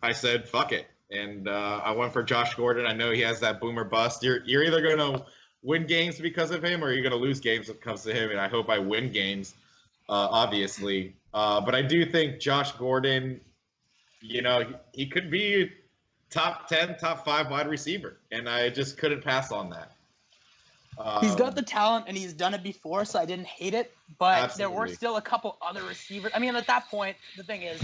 Speaker 2: I said, fuck it. And I went for Josh Gordon. I know he has that boomer bust. You're either going to win games because of him or you're going to lose games when it comes to him. And I hope I win games, obviously. But I do think Josh Gordon, he could be top 10, top 5 wide receiver. And I just couldn't pass on that.
Speaker 3: He's got the talent and he's done it before, so I didn't hate it. But there were
Speaker 2: Absolutely.
Speaker 3: still a couple other receivers. I mean, at that point, the thing is,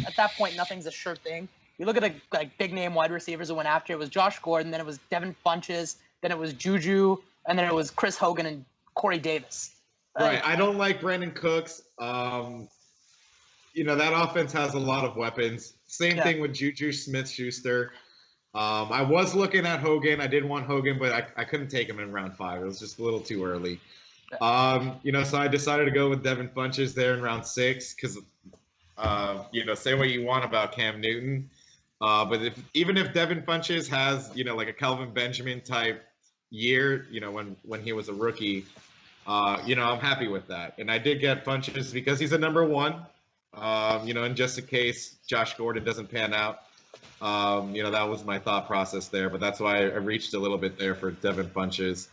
Speaker 3: nothing's a sure thing. You look at the big name wide receivers who went after it was Josh Gordon, then it was Devin Funches, then it was Juju, and then it was Chris Hogan and Corey Davis.
Speaker 2: Right. I don't like Brandon Cooks. That offense has a lot of weapons. Same thing with Juju Smith-Schuster. I was looking at Hogan. I did want Hogan, but I couldn't take him in round 5. It was just a little too early. So I decided to go with Devin Funches there in round 6 because, say what you want about Cam Newton. But even if Devin Funches has, like a Kelvin Benjamin type year, when he was a rookie, I'm happy with that. And I did get Funches because he's a number 1, and just in case Josh Gordon doesn't pan out. That was my thought process there, but that's why I reached a little bit there for Devin Funches.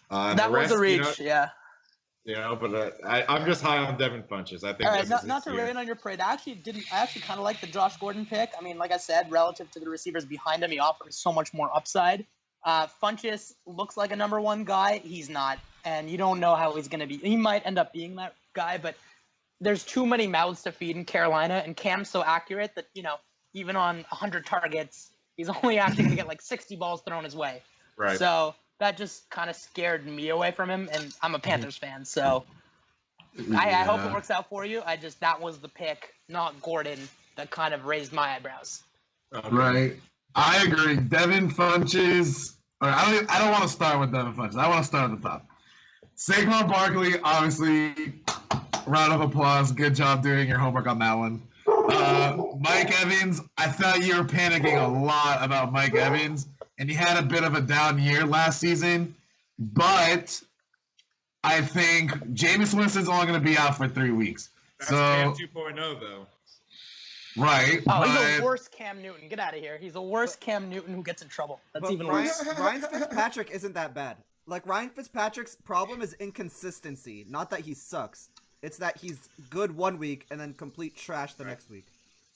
Speaker 3: That was a reach, yeah.
Speaker 2: But I'm just high on Devin Funches. I think.
Speaker 3: All right,
Speaker 2: this is
Speaker 3: not to
Speaker 2: his year.
Speaker 3: rain on your parade. I actually kind of like the Josh Gordon pick. I mean, like I said, relative to the receivers behind him, he offers so much more upside. Funches looks like a number 1 guy. He's not, and you don't know how he's going to be. He might end up being that guy, but there's too many mouths to feed in Carolina, and Cam's so accurate that even on 100 targets, he's only actually going to get like 60 balls thrown his way.
Speaker 2: Right.
Speaker 3: So that just kind of scared me away from him, and I'm a Panthers fan, so I hope it works out for you. That was the pick, not Gordon, that kind of raised my eyebrows.
Speaker 2: Okay.
Speaker 5: Right. I agree. Devin Funches. I don't want to start with Devin Funches. I want to start at the top. Saquon Barkley, obviously, round of applause. Good job doing your homework on that one. Mike Evans, I thought you were panicking a lot about Mike Evans, and he had a bit of a down year last season, but I think Jameis Winston's only going to be out for 3 weeks.
Speaker 2: That's
Speaker 5: So,
Speaker 2: Cam 2.0 though.
Speaker 5: right.
Speaker 3: Oh, he's
Speaker 5: but-
Speaker 3: a worse Cam Newton. Get out of here. He's a worse Cam Newton who gets in trouble. That's
Speaker 1: But
Speaker 3: even
Speaker 1: Ryan,
Speaker 3: worse.
Speaker 1: Ryan Fitzpatrick isn't that bad. Like, Ryan Fitzpatrick's problem is inconsistency. Not that he sucks. It's that he's good 1 week and then complete trash the next week.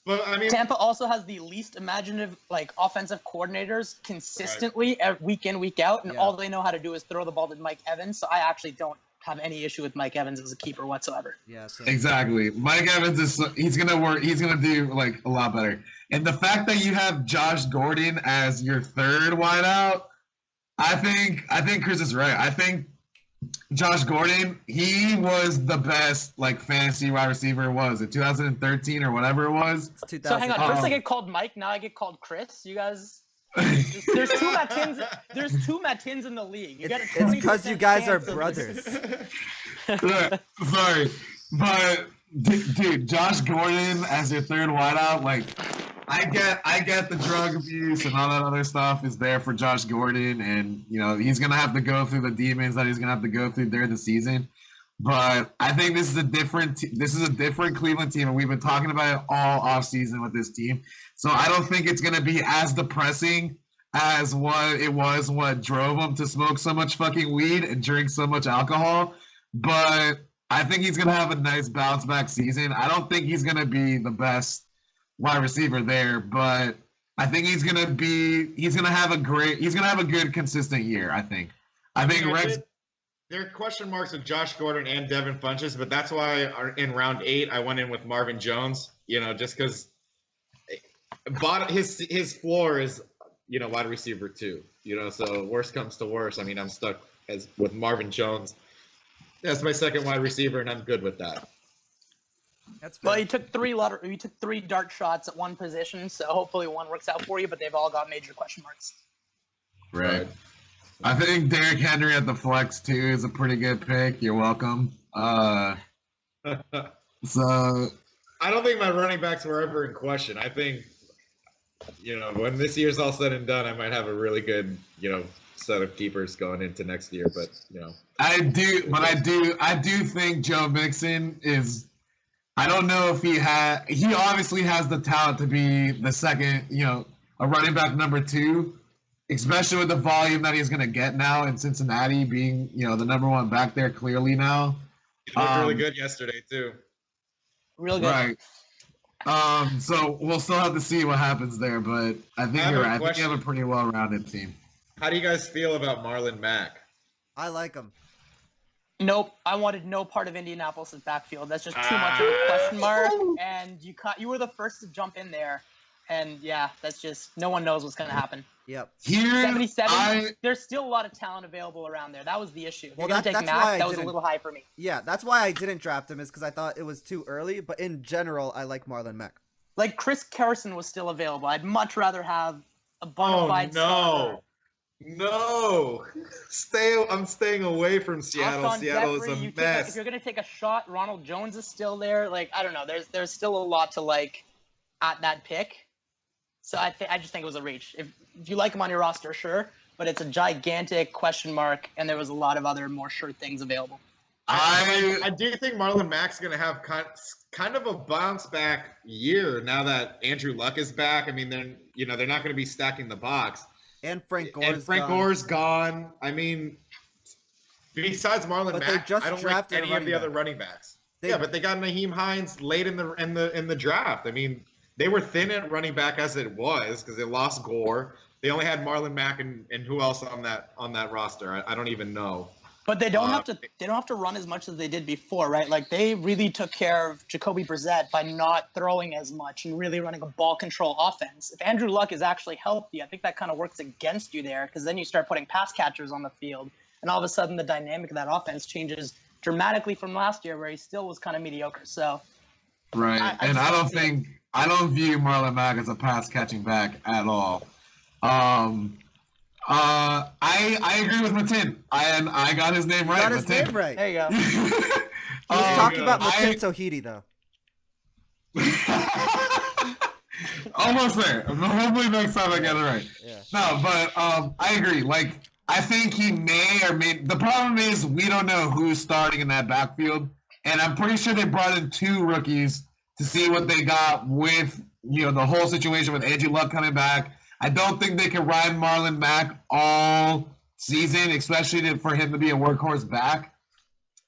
Speaker 2: But I mean,
Speaker 3: Tampa also has the least imaginative offensive coordinators consistently week in, week out, and
Speaker 1: Yeah.
Speaker 3: all they know how to do is throw the ball to Mike Evans. So I actually don't have any issue with Mike Evans as a keeper whatsoever.
Speaker 1: Yeah, so
Speaker 5: Exactly. Mike Evans he's gonna work. He's gonna do a lot better. And the fact that you have Josh Gordon as your 3rd wideout, I think Chris is right. I think Josh Gordon, he was the best like fantasy wide receiver. Was it 2013 or whatever it was?
Speaker 1: It's 2000.
Speaker 3: So hang on. First I
Speaker 5: Um,
Speaker 3: get called Mike. Now I get called Chris. You guys. There's two Matins. There's two Matins in the league. You got a
Speaker 1: It's because you
Speaker 3: 20%
Speaker 1: guys are
Speaker 3: chance of-
Speaker 1: brothers.
Speaker 5: Yeah, sorry, but dude, Josh Gordon as your third wideout, like I get the drug abuse and all that other stuff is there for Josh Gordon, and you know he's gonna have to go through the demons that he's gonna have to go through during the season. But I think this is a different Cleveland team, and we've been talking about it all offseason with this team. So I don't think it's gonna be as depressing as what drove him to smoke so much fucking weed and drink so much alcohol. But I think he's gonna have a nice bounce back season. I don't think he's gonna be the best wide receiver there, but I think he's gonna have a good consistent year. I think Rex.
Speaker 2: There are question marks with Josh Gordon and Devin Funches, but that's why in round 8 I went in with Marvin Jones. You know, just because his floor is wide receiver 2. You know, so worst comes to worst. I mean, I'm stuck with Marvin Jones. That's my second wide receiver, and I'm good with that.
Speaker 1: That's fair.
Speaker 3: Well, you took three dart shots at one position, so hopefully one works out for you. But they've all got major question marks.
Speaker 5: Right. I think Derrick Henry at the flex too is a pretty good pick. You're welcome. So
Speaker 2: I don't think my running backs were ever in question. I think, when this year's all said and done, I might have a really good, set of keepers going into next year. But
Speaker 5: I do think Joe Mixon is. I don't know if he obviously has the talent to be the second, a running back number 2, especially with the volume that he's going to get now in Cincinnati, being, the number 1 back there clearly now.
Speaker 2: He looked really good yesterday too.
Speaker 3: Real good.
Speaker 5: Right. So we'll still have to see what happens there, but I think you're right. I think you have a pretty well-rounded team.
Speaker 2: How do you guys feel about Marlon Mack?
Speaker 1: I like him.
Speaker 3: Nope, I wanted no part of Indianapolis' backfield. That's just too much of a question mark. And you were the first to jump in there, and yeah, that's just no one knows what's gonna happen.
Speaker 1: Yep.
Speaker 3: 77. There's still a lot of talent available around there. That was the issue.
Speaker 1: Well,
Speaker 3: You're gonna take
Speaker 1: that's
Speaker 3: Mack.
Speaker 1: why I
Speaker 3: That was a
Speaker 1: didn't-
Speaker 3: little high for me.
Speaker 1: Yeah, that's why I didn't draft him, is because I thought it was too early. But in general, I like Marlon Mack.
Speaker 3: Like Chris Carson was still available. I'd much rather have a bona fide starter.
Speaker 2: No. I'm staying away from Seattle.
Speaker 3: Alshon
Speaker 2: Seattle
Speaker 3: Jeffrey,
Speaker 2: is a mess.
Speaker 3: If you're gonna take a shot, Ronald Jones is still there. Like, I don't know. There's still a lot to like at that pick. So I just think it was a reach. If you like him on your roster, sure, but it's a gigantic question mark, and there was a lot of other more sure things available.
Speaker 2: I do think Marlon Mack's going to have kind of a bounce back year now that Andrew Luck is back. I mean, they're not going to be stacking the box.
Speaker 1: And Frank Gore's
Speaker 2: And Frank
Speaker 1: gone.
Speaker 2: Gore's gone. I mean, besides Marlon
Speaker 1: But they
Speaker 2: Mack,
Speaker 1: just
Speaker 2: I don't like
Speaker 1: drafted a
Speaker 2: any of
Speaker 1: running
Speaker 2: the other
Speaker 1: back.
Speaker 2: running backs.
Speaker 1: They-
Speaker 2: Yeah, but they got Naheem Hines late in the draft. I mean, they were thin at running back as it was because they lost Gore. They only had Marlon Mack and who else on that roster? I don't even know.
Speaker 3: But they don't have to run as much as they did before, right? Like they really took care of Jacoby Brissett by not throwing as much and really running a ball control offense. If Andrew Luck is actually healthy, I think that kind of works against you there because then you start putting pass catchers on the field, and all of a sudden the dynamic of that offense changes dramatically from last year where he still was kind of mediocre. So
Speaker 5: Right. I don't view Marlon Mack as a pass catching back at all. I agree with Matin. I got his name right.
Speaker 1: Got his
Speaker 5: Matin.
Speaker 1: name right.
Speaker 3: there you go.
Speaker 1: He was talking about Matin Tohidi, though.
Speaker 5: Almost there. Hopefully next time I get it right.
Speaker 1: Yeah.
Speaker 5: No, but I agree. Like, I think he may or may. The problem is we don't know who's starting in that backfield, and I'm pretty sure they brought in 2 rookies to see what they got with the whole situation with Andrew Luck coming back. I don't think they can ride Marlon Mack all season, especially for him to be a workhorse back.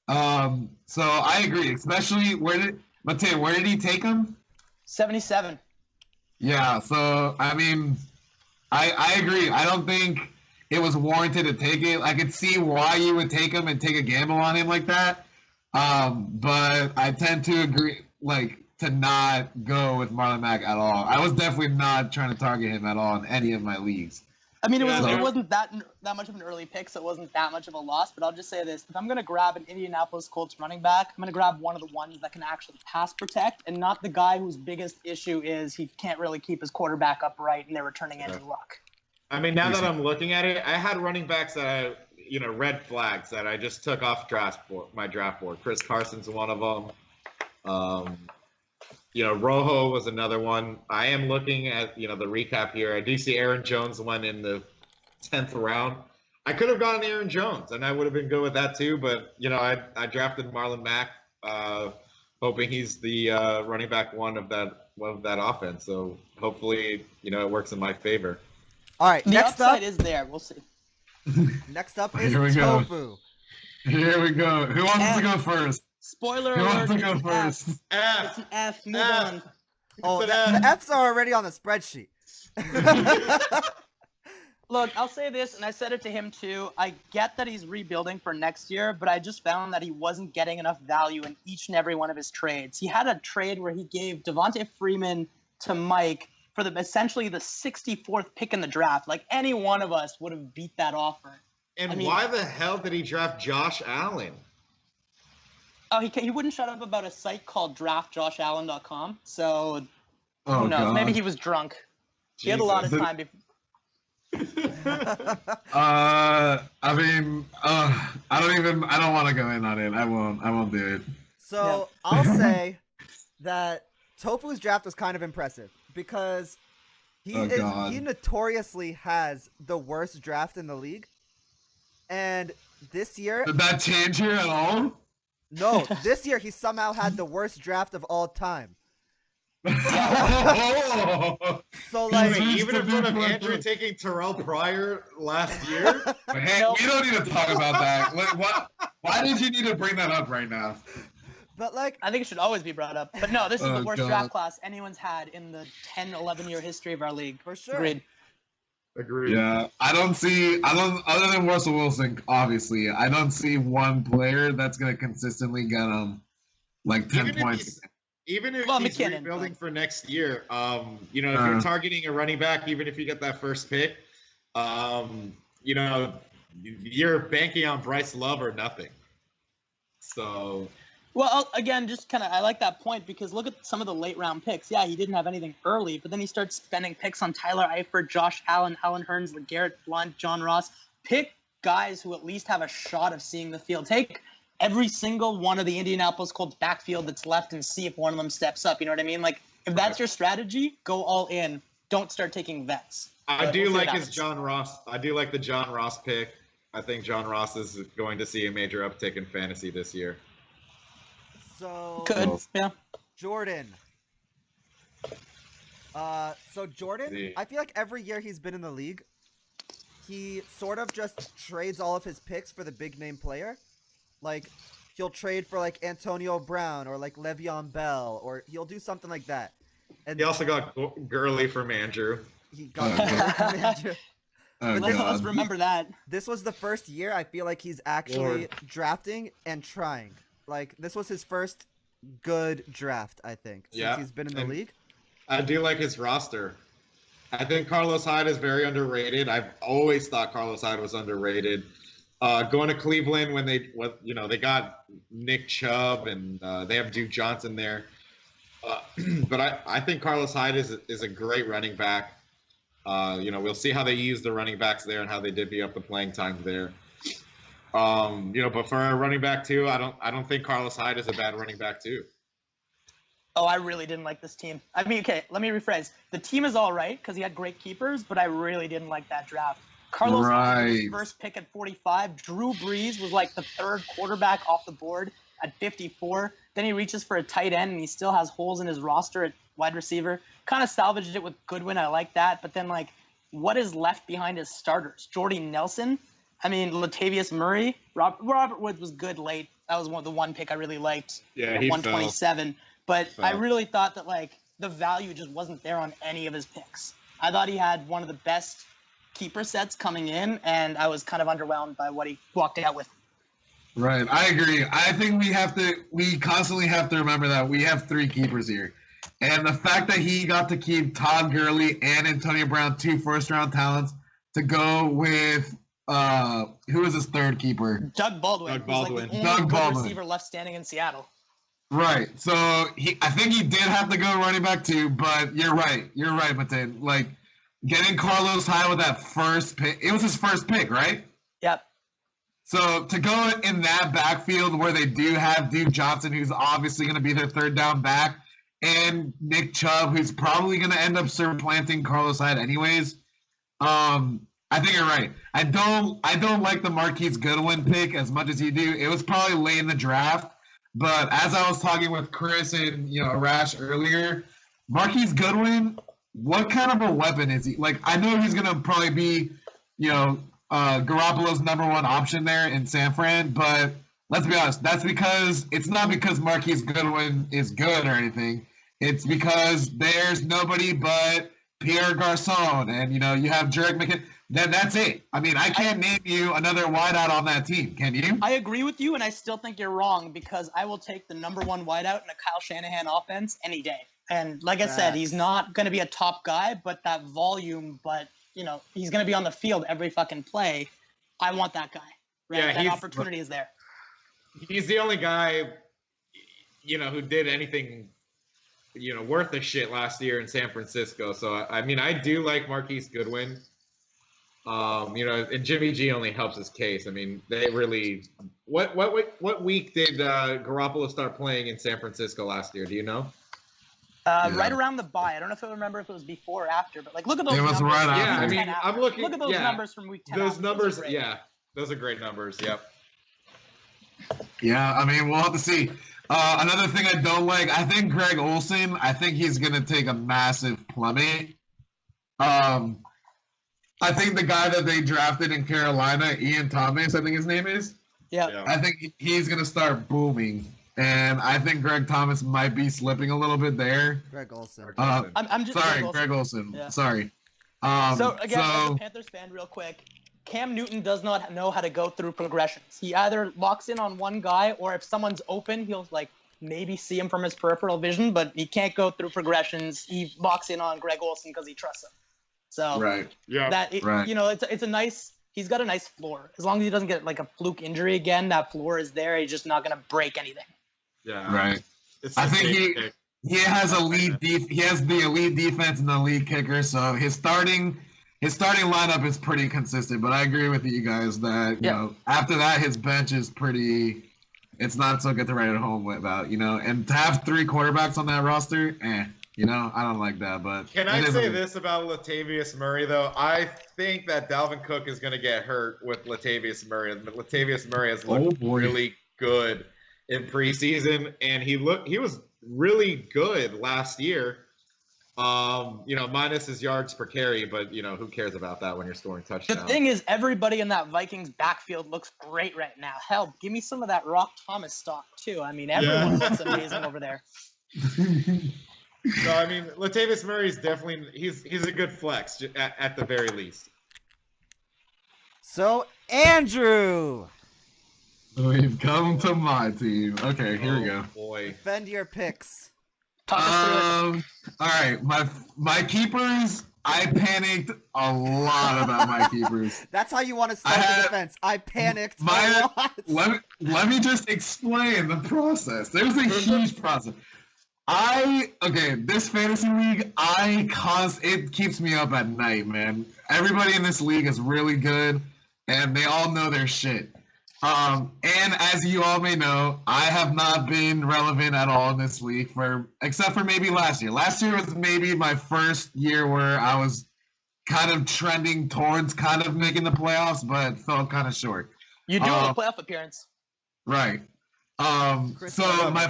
Speaker 5: So I agree. Especially Matin, where did he take him?
Speaker 3: 77.
Speaker 5: Yeah. So I mean, I agree. I don't think it was warranted to take it. I could see why you would take him and take a gamble on him like that. But I tend to agree, to not go with Marlon Mack at all. I was definitely not trying to target him at all in any of my leagues.
Speaker 3: I mean,
Speaker 2: Yeah,
Speaker 3: it wasn't that much of an early pick, so it wasn't that much of a loss. But I'll just say this: if I'm gonna grab an Indianapolis Colts running back, I'm gonna grab one of the ones that can actually pass protect, and not the guy whose biggest issue is he can't really keep his quarterback upright, and they're returning Andrew Luck.
Speaker 2: I mean, now that I'm looking at it, I had running backs that red flags that I just took off my draft board. Chris Carson's one of them. Rojo was another one. I am looking at, the recap here. I do see Aaron Jones went in the 10th round. I could have gotten Aaron Jones, and I would have been good with that too. But, I drafted Marlon Mack, hoping he's the running back one of that offense. So hopefully, it works in my favor.
Speaker 1: All right,
Speaker 3: The
Speaker 1: next up
Speaker 3: upside is there. We'll see.
Speaker 1: Next up is
Speaker 5: Here we go.
Speaker 1: Tofu.
Speaker 5: Here we go. Who wants to go first?
Speaker 3: Spoiler
Speaker 5: Who
Speaker 3: alert.
Speaker 5: wants to go
Speaker 3: it's F.
Speaker 5: first?
Speaker 3: It's an F. Move on.
Speaker 1: Oh,
Speaker 2: But,
Speaker 1: the F's are already on the spreadsheet.
Speaker 3: Look, I'll say this, and I said it to him too. I get that he's rebuilding for next year, but I just found that he wasn't getting enough value in each and every one of his trades. He had a trade where he gave Devontae Freeman to Mike for essentially the 64th pick in the draft. Like, any one of us would have beat that offer.
Speaker 2: And
Speaker 3: I mean-
Speaker 2: why the hell did he draft Josh Allen?
Speaker 3: Oh, he wouldn't shut up about a site called draftjoshallen.com. So
Speaker 5: Oh,
Speaker 3: who knows?
Speaker 5: God.
Speaker 3: Maybe he was drunk. He had a lot of
Speaker 5: Jesus.
Speaker 3: time before.
Speaker 5: I mean, I don't want to go in on it. I won't do it.
Speaker 1: So I'll say that Tofu's draft was kind of impressive because he notoriously has the worst draft in the league. And this year,
Speaker 5: Did that change here at all?
Speaker 1: no, this year he somehow had the worst draft of all time. So like,
Speaker 2: Wait, even in front of Andrew taking Terrell Pryor last year?
Speaker 5: Hey, we don't need to talk about that. Why did you need to bring that up right now?
Speaker 1: but like,
Speaker 3: I think it should always be brought up. But no, this is
Speaker 5: Oh,
Speaker 3: the worst
Speaker 5: God.
Speaker 3: draft class anyone's had in the 10, 11-year history of our league.
Speaker 1: for sure.
Speaker 3: Agreed.
Speaker 2: Agreed.
Speaker 5: Yeah, other than Russell Wilson, obviously, I don't see one player that's going to consistently get like 10
Speaker 2: Even if
Speaker 5: points.
Speaker 2: Even if
Speaker 3: Well,
Speaker 2: he's
Speaker 3: McKinnon,
Speaker 2: rebuilding
Speaker 3: but-
Speaker 2: for next year, if you're targeting a running back, even if you get that first pick, you're banking on Bryce Love or nothing. So,
Speaker 3: Well, again, just kind of, I like that point because look at some of the late round picks. Yeah, he didn't have anything early, but then he starts spending picks on Tyler Eifert, Josh Allen, Alan Hearns, LeGarrette Blount, John Ross. Pick guys who at least have a shot of seeing the field. Take every single one of the Indianapolis Colts backfield that's left and see if one of them steps up. You know what I mean? Like, if that's your strategy, go all in. Don't start taking vets.
Speaker 2: I
Speaker 3: But
Speaker 2: do
Speaker 3: we'll see
Speaker 2: like
Speaker 3: what
Speaker 2: his
Speaker 3: happens.
Speaker 2: John Ross. I do like the John Ross pick. I think John Ross is going to see a major uptick in fantasy this year.
Speaker 1: So
Speaker 3: Could, yeah.
Speaker 1: Jordan. So Jordan,
Speaker 2: See.
Speaker 1: I feel like every year he's been in the league, he sort of just trades all of his picks for the big name player. Like, he'll trade for like Antonio Brown or like Le'Veon Bell, or he'll do something like that. And
Speaker 2: He also got Gurley from Andrew.
Speaker 1: he got Gurley from Andrew.
Speaker 5: Oh,
Speaker 1: But
Speaker 3: Let's
Speaker 5: God.
Speaker 3: remember that.
Speaker 1: This was the first year I feel like he's actually drafting and trying. Like, this was his first good draft, I think, since
Speaker 2: Yeah,
Speaker 1: he's been in the
Speaker 2: and-
Speaker 1: league.
Speaker 2: I do like his roster. I think Carlos Hyde is very underrated. I've always thought Carlos Hyde was underrated. Going to Cleveland when they got Nick Chubb and they have Duke Johnson there. But I think Carlos Hyde is a great running back. We'll see how they use the running backs there and how they divvy up the playing time there. But for a running back too, I don't think Carlos Hyde is a bad running back too.
Speaker 3: Oh, I really didn't like this team. I mean, okay, let me rephrase. The team is all right because he had great keepers, but I really didn't like that draft. Carlos Hyde was his
Speaker 5: Right.
Speaker 3: first pick at 45. Drew Brees was like the third quarterback off the board at 54. Then he reaches for a tight end, and he still has holes in his roster at wide receiver. Kind of salvaged it with Goodwin. I like that. But then, like, what is left behind his starters? Jordy Nelson? I mean, Latavius Murray? Robert Woods was good late. That was the one pick I really liked.
Speaker 2: Yeah,
Speaker 3: at
Speaker 2: he
Speaker 3: 127. But I
Speaker 2: Fell.
Speaker 3: really thought that, like, the value just wasn't there on any of his picks. I thought he had one of the best keeper sets coming in, and I was kind of underwhelmed by what he walked out with.
Speaker 5: Right, I agree. I think we constantly have to remember that we have 3 keepers here. And the fact that he got to keep Todd Gurley and Antonio Brown, 2 first-round talents, to go with who is his third keeper?
Speaker 3: Doug Baldwin.
Speaker 2: Doug Baldwin.
Speaker 3: Who's like the
Speaker 5: Doug
Speaker 3: only good
Speaker 5: Baldwin.
Speaker 3: receiver left standing in Seattle.
Speaker 5: Right. So I think he did have to go running back too, but you're right. You're right, Matin. Like getting Carlos Hyde with that first pick, it was his first pick, right?
Speaker 3: Yep.
Speaker 5: So to go in that backfield where they do have Duke Johnson, who's obviously going to be their third down back, and Nick Chubb, who's probably going to end up supplanting Carlos Hyde anyways. I think you're right. I don't like the Marquise Goodwin pick as much as you do. It was probably late in the draft, but as I was talking with Chris and Arash earlier, Marquise Goodwin, what kind of a weapon is he? Like, I know he's going to probably be, Garoppolo's number one option there in San Fran, but let's be honest, that's because it's not because Marquise Goodwin is good or anything. It's because there's nobody but Pierre Garçon, and you have Jerick McKinnon. That's it. I mean, I can't name you another wideout on that team. Can you?
Speaker 3: I agree with you, and I still think you're wrong because I will take the number one wideout in a Kyle Shanahan offense any day. And like I said, he's not going to be a top guy, but that volume, he's going to be on the field every fucking play. I want that guy. Right?
Speaker 2: Yeah,
Speaker 3: that opportunity is there.
Speaker 2: He's the only guy, who did anything, worth a shit last year in San Francisco. So, I mean, I do like Marquise Goodwin. And Jimmy G only helps his case. I mean, they really. What week did Garoppolo start playing in San Francisco last year? Do you know?
Speaker 3: Right around the bye. I don't know if I remember if it was before or after, but look at those.
Speaker 5: It was
Speaker 3: numbers.
Speaker 5: right after.
Speaker 2: Yeah, I mean, I'm looking.
Speaker 3: Look at those numbers from week 10.
Speaker 2: Those numbers, those are great numbers. Yep.
Speaker 5: Yeah, I mean, we'll have to see. Another thing I don't like, I think Greg Olsen, I think he's going to take a massive plummet. I think the guy that they drafted in Carolina, Ian Thomas, I think his name is.
Speaker 3: Yeah.
Speaker 5: I think he's going to start booming. And I think Greg Thomas might be slipping a little bit there.
Speaker 1: Greg Olsen.
Speaker 3: I'm just
Speaker 5: sorry, Greg Olsen.
Speaker 3: Yeah.
Speaker 5: Sorry.
Speaker 3: So, again, as a Panthers fan, real quick, Cam Newton does not know how to go through progressions. He either locks in on one guy, or if someone's open, he'll, maybe see him from his peripheral vision, but he can't go through progressions. He locks in on Greg Olsen because he trusts him. So,
Speaker 5: right.
Speaker 2: Yeah.
Speaker 3: It's a nice – he's got a nice floor. As long as he doesn't get, a fluke injury again, that floor is there. He's just not going to break anything.
Speaker 2: Yeah.
Speaker 5: Right. I think he has he has the elite defense and the elite kicker, so his starting lineup is pretty consistent. But I agree with you guys that after that his bench is pretty. It's not so good to write at home about, and to have 3 quarterbacks on that roster, I don't like that. But
Speaker 2: can I say this about Latavius Murray though? I think that Dalvin Cook is going to get hurt with Latavius Murray. Latavius Murray has looked really good in preseason, and he was really good last year. Minus his yards per carry, but who cares about that when you're scoring touchdowns?
Speaker 3: The thing is, everybody in that Vikings backfield looks great right now. Hell, give me some of that Rock Thomas stock too. I mean, everyone looks amazing over there.
Speaker 2: So I mean, Latavius Murray is definitely he's a good flex at the very least.
Speaker 1: So Andrew,
Speaker 5: we've come to my team. Okay, here we go.
Speaker 2: Boy,
Speaker 1: defend your picks.
Speaker 5: All right, my keepers. I panicked a lot about my keepers.
Speaker 1: That's how you want to start the defense. I panicked a lot.
Speaker 5: Let me just explain the process. There's a huge process. This fantasy league, it keeps me up at night, man. Everybody in this league is really good, and they all know their shit. And as you all may know, I have not been relevant at all in this league except for maybe last year. Last year was maybe my first year where I was kind of trending towards kind of making the playoffs, but fell kind of short.
Speaker 3: You do have a playoff appearance.
Speaker 5: Right. So my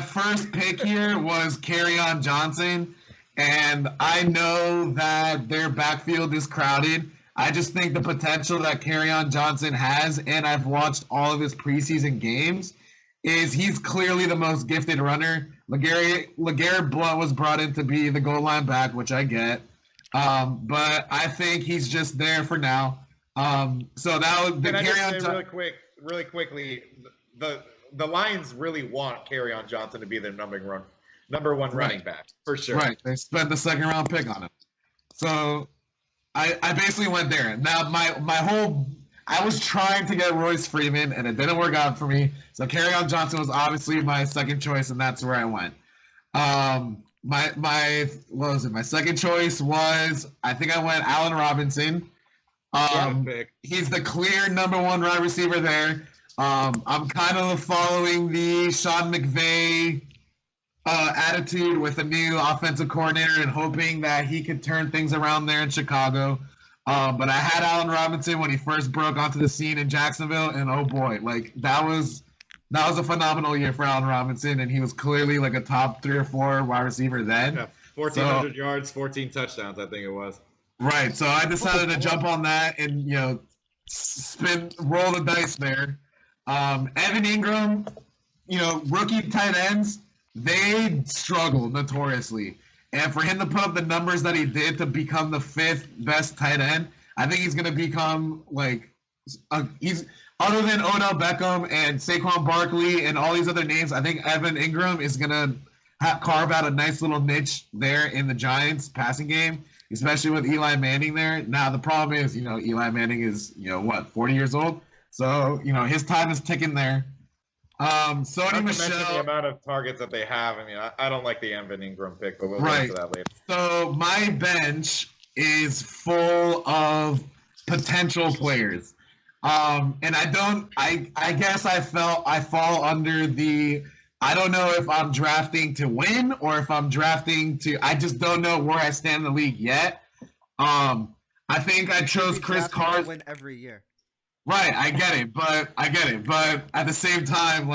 Speaker 5: first pick here was Kerryon Johnson, and I know that their backfield is crowded. I just think the potential that Kerryon Johnson has, and I've watched all of his preseason games, is he's clearly the most gifted runner. LeGarrette Blount was brought in to be the goal line back, which I get. But I think he's just there for now. So that was the
Speaker 2: Kerryon Johnson. Really quickly, the Lions really want Kerryon Johnson to be their number one running back for sure.
Speaker 5: Right. They spent the second round pick on him. So I basically went there. Now I was trying to get Royce Freeman and it didn't work out for me. So Kerryon Johnson was obviously my second choice, and that's where I went. My what was it? My second choice was, I think I went Allen Robinson. He's the clear number one wide receiver there. I'm kind of following the Sean McVay attitude with a new offensive coordinator and hoping that he could turn things around there in Chicago. But I had Allen Robinson when he first broke onto the scene in Jacksonville, and oh boy, like that was a phenomenal year for Allen Robinson, and he was clearly like a top 3 or 4 wide receiver then.
Speaker 2: Yeah, 1,400 yards, 14 touchdowns, I think it was.
Speaker 5: Right, so I decided to jump on that and roll the dice there. Evan Ingram, rookie tight ends, they struggle notoriously. And for him to put up the numbers that he did to become the 5th best tight end, I think he's going to become he's other than Odell Beckham and Saquon Barkley and all these other names. I think Evan Ingram is going to carve out a nice little niche there in the Giants passing game, especially with Eli Manning there. Now the problem is, Eli Manning is 40 years old, so his time is ticking there. Sony Michel.
Speaker 2: The amount of targets that they have. I mean, I don't like the Evan Ingram pick, but we'll get into that later.
Speaker 5: So my bench is full of potential players, and I guess I fall under the. I don't know if I'm drafting to win or if I'm drafting to. I just don't know where I stand in the league yet. I think I chose Chris Carson.
Speaker 1: Win every year.
Speaker 5: Right, I get it, but at the same time,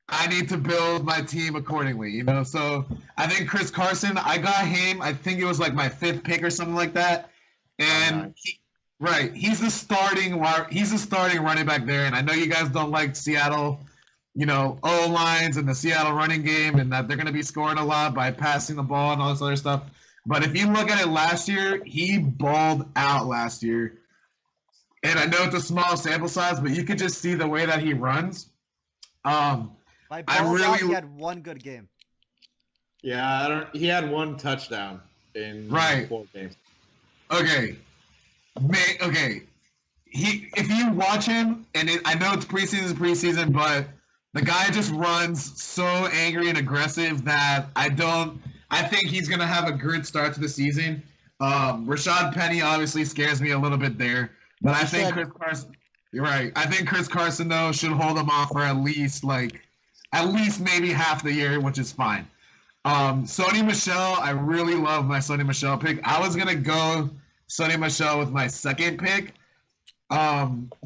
Speaker 5: I need to build my team accordingly, So I think Chris Carson, I got him. I think it was my 5th pick or something like that, and he's the starting running back there. And I know you guys don't like Seattle, O lines and the Seattle running game, and that they're going to be scoring a lot by passing the ball and all this other stuff. But if you look at it last year, he balled out last year. And I know it's a small sample size, but you could just see the way that he runs.
Speaker 1: By balls out, he had one good game.
Speaker 2: Yeah, he had 1 touchdown in 4 games.
Speaker 5: Okay. If you watch him, and I know it's preseason, but the guy just runs so angry and aggressive that I think he's going to have a good start to the season. Rashad Penny obviously scares me a little bit there. But I think Chris Carson, you're right. I think Chris Carson, though, should hold him off for at least maybe half the year, which is fine. Sony Michel, I really love my Sony Michel pick. I was going to go Sony Michel with my second pick, but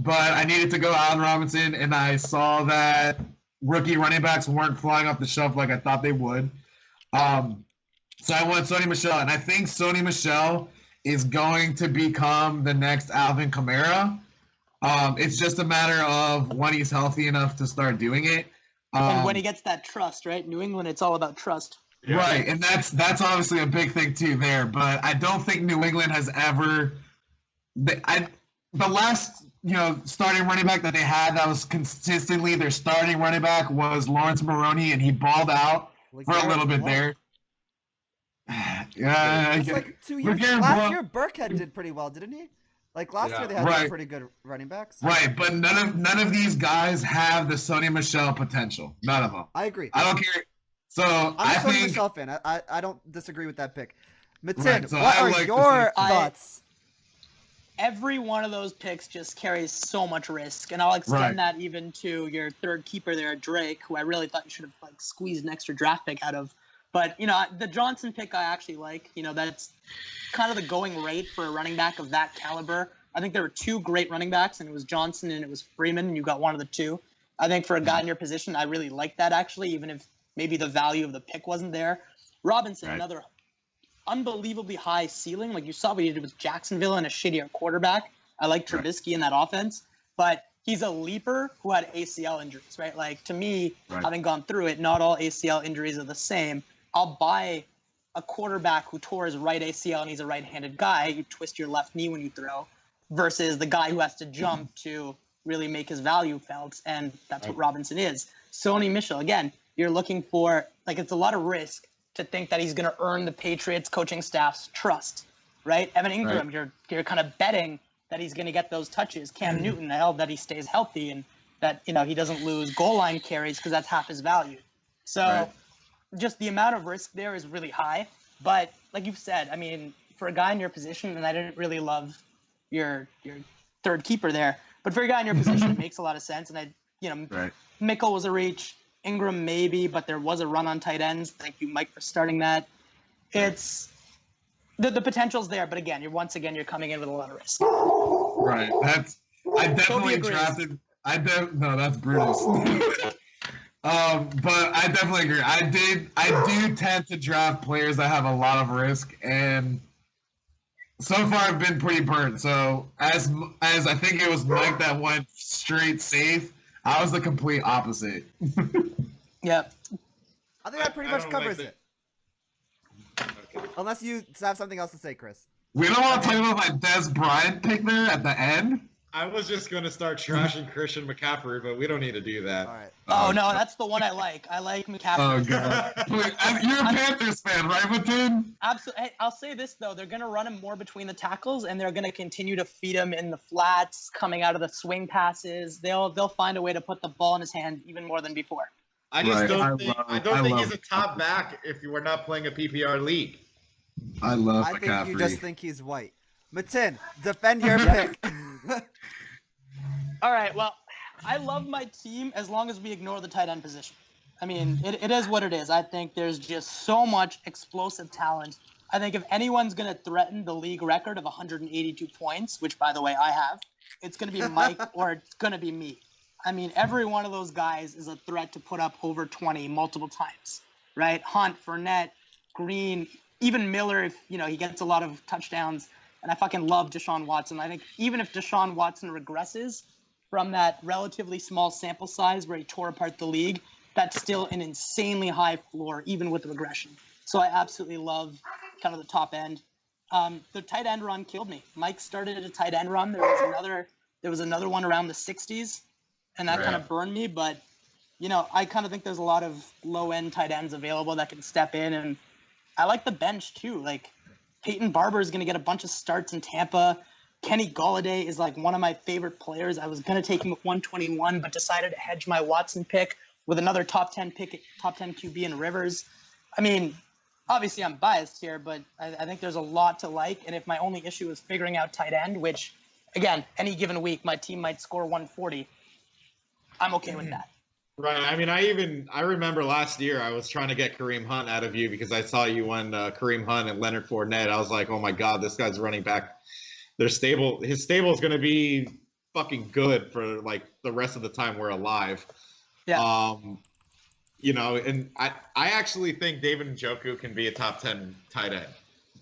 Speaker 5: I needed to go Allen Robinson, and I saw that rookie running backs weren't flying off the shelf like I thought they would. So I went Sony Michel, and I think Sony Michel is going to become the next Alvin Kamara. It's just a matter of when he's healthy enough to start doing it.
Speaker 3: And when he gets that trust, right? New England, it's all about trust.
Speaker 5: Yeah. Right, and that's obviously a big thing too there. But I don't think New England has ever. The last starting running back that they had that was consistently their starting running back was Lawrence Maroney, and he balled out for a little bit there. Yeah,
Speaker 1: it's 2 years. Last year, Burkhead did pretty well, didn't he? Last year, they had some pretty good running backs.
Speaker 5: Right, but none of these guys have the Sony Michel potential. None of them.
Speaker 1: I agree.
Speaker 5: I don't care. So
Speaker 1: I'm
Speaker 5: I
Speaker 1: a Sony
Speaker 5: think
Speaker 1: Michel fan. I don't disagree with that pick. Matin, what are your thoughts?
Speaker 3: Every one of those picks just carries so much risk, and I'll extend that even to your third keeper there, Drake, who I really thought you should have squeezed an extra draft pick out of. But, the Johnson pick I actually like. That's kind of the going rate for a running back of that caliber. I think there were 2 great running backs, and it was Johnson and it was Freeman, and you got one of the 2. I think for a guy in your position, I really like that, actually, even if maybe the value of the pick wasn't there. Robinson, another unbelievably high ceiling. You saw what he did with Jacksonville and a shittier quarterback. I like Trubisky in that offense. But he's a leaper who had ACL injuries, right? To me, having gone through it, not all ACL injuries are the same. I'll buy a quarterback who tore his right ACL and he's a right-handed guy. You twist your left knee when you throw, versus the guy who has to jump to really make his value felt, and that's what Robinson is. Sony Michel, again, you're looking for it's a lot of risk to think that he's going to earn the Patriots coaching staff's trust, right? Evan Ingram, you're kind of betting that he's going to get those touches. Cam Newton, hell, that he stays healthy and that he doesn't lose goal line carries because that's half his value. So just the amount of risk there is really high. But like you've said, I mean, for a guy in your position, and I didn't really love your third keeper there, but for a guy in your position, it makes a lot of sense. And Mickle was a reach, Ingram maybe, but there was a run on tight ends. Thank you, Mike, for starting that. It's the potential's there, but again, you're coming in with a lot of risk.
Speaker 5: Right. I definitely drafted. No, that's Brutus. But I definitely agree. I do tend to draft players that have a lot of risk, and so far I've been pretty burnt. So as I think it was Mike that went straight safe, I was the complete opposite.
Speaker 3: Yep.
Speaker 1: I think that pretty much covers it.
Speaker 2: Okay.
Speaker 1: Unless you have something else to say, Chris.
Speaker 5: We don't want to talk about my Des Bryant pick there at the end.
Speaker 2: I was just going to start trashing Christian McCaffrey, but we don't need to do that.
Speaker 1: All right.
Speaker 3: Oh, no, that's the one I like. I like McCaffrey.
Speaker 5: Oh, God. You're a Panthers fan, right, Matin?
Speaker 3: Absolutely. Hey, I'll say this, though. They're going to run him more between the tackles, and they're going to continue to feed him in the flats, coming out of the swing passes. They'll find a way to put the ball in his hand even more than before.
Speaker 2: I just don't think he's a top back if you were not playing a PPR league.
Speaker 5: I love
Speaker 1: I
Speaker 5: McCaffrey.
Speaker 1: think you just think he's white. Matin, defend your pick.
Speaker 3: All right, well, I love my team as long as we ignore the tight end position. I mean, it is what it is. I think there's just so much explosive talent. I think if anyone's going to threaten the league record of 182 points, which, by the way, I have, it's going to be Mike or it's going to be me. I mean, every one of those guys is a threat to put up over 20 multiple times, right? Hunt, Fournette, Green, even Miller, if, he gets a lot of touchdowns. And I fucking love Deshaun Watson. I think even if Deshaun Watson regresses from that relatively small sample size where he tore apart the league, that's still an insanely high floor, even with regression. So I absolutely love kind of the top end. The tight end run killed me. Mike started at a tight end run. There was another one around the 60s, and that kind of burned me. But, I kind of think there's a lot of low-end tight ends available that can step in. And I like the bench, too. Like, Peyton Barber is going to get a bunch of starts in Tampa. Kenny Golladay is like one of my favorite players. I was going to take him at 121, but decided to hedge my Watson pick with another top 10 QB in Rivers. I mean, obviously I'm biased here, but I think there's a lot to like. And if my only issue is figuring out tight end, which, again, any given week my team might score 140, I'm okay with that.
Speaker 2: Right. I mean, I remember last year I was trying to get Kareem Hunt out of you because I saw you won Kareem Hunt and Leonard Fournette. I was like, oh my God, this guy's running back. They're stable. His stable is going to be fucking good for like the rest of the time we're alive.
Speaker 3: Yeah.
Speaker 2: And I actually think David Njoku can be a top 10 tight end.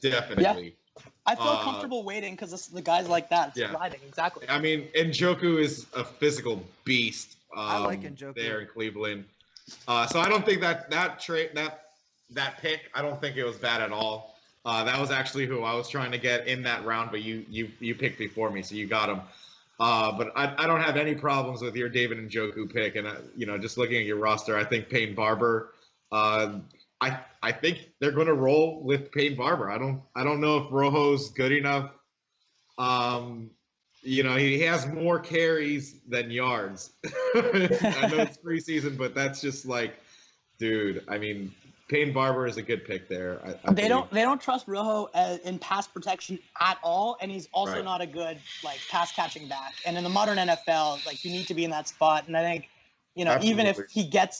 Speaker 2: Definitely.
Speaker 3: Yeah. I feel comfortable waiting because the guys like that. It's riding, exactly.
Speaker 2: I mean, Njoku is a physical beast.
Speaker 1: I like Njoku
Speaker 2: there in Cleveland. So I don't think that pick, I don't think it was bad at all. That was actually who I was trying to get in that round, but you picked before me, so you got him. But I don't have any problems with your David Njoku pick, and just looking at your roster, I think Payne Barber. I think they're going to roll with Payne Barber. I don't know if Rojo's good enough. He has more carries than yards. I know it's preseason, but that's just like, dude. I mean, Payne Barber is a good pick there.
Speaker 3: They don't trust Rojo in pass protection at all, and he's also not a good pass catching back. And in the modern NFL, you need to be in that spot. And I think,
Speaker 2: Absolutely.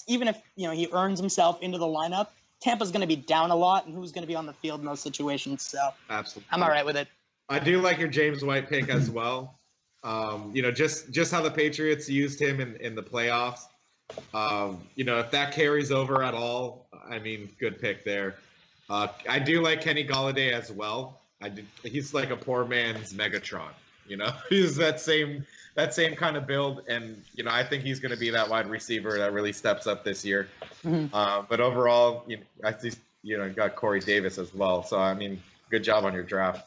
Speaker 3: even if he earns himself into the lineup, Tampa's going to be down a lot, and who's going to be on the field in those situations? So
Speaker 2: absolutely,
Speaker 3: I'm all right with it.
Speaker 2: I do like your James White pick as well. Just how the Patriots used him in the playoffs. If that carries over at all, I mean, good pick there. I do like Kenny Golladay as well. He's like a poor man's Megatron. He's that same kind of build, and I think he's going to be that wide receiver that really steps up this year.
Speaker 3: Mm-hmm.
Speaker 2: But overall, I see got Corey Davis as well. So I mean, good job on your draft.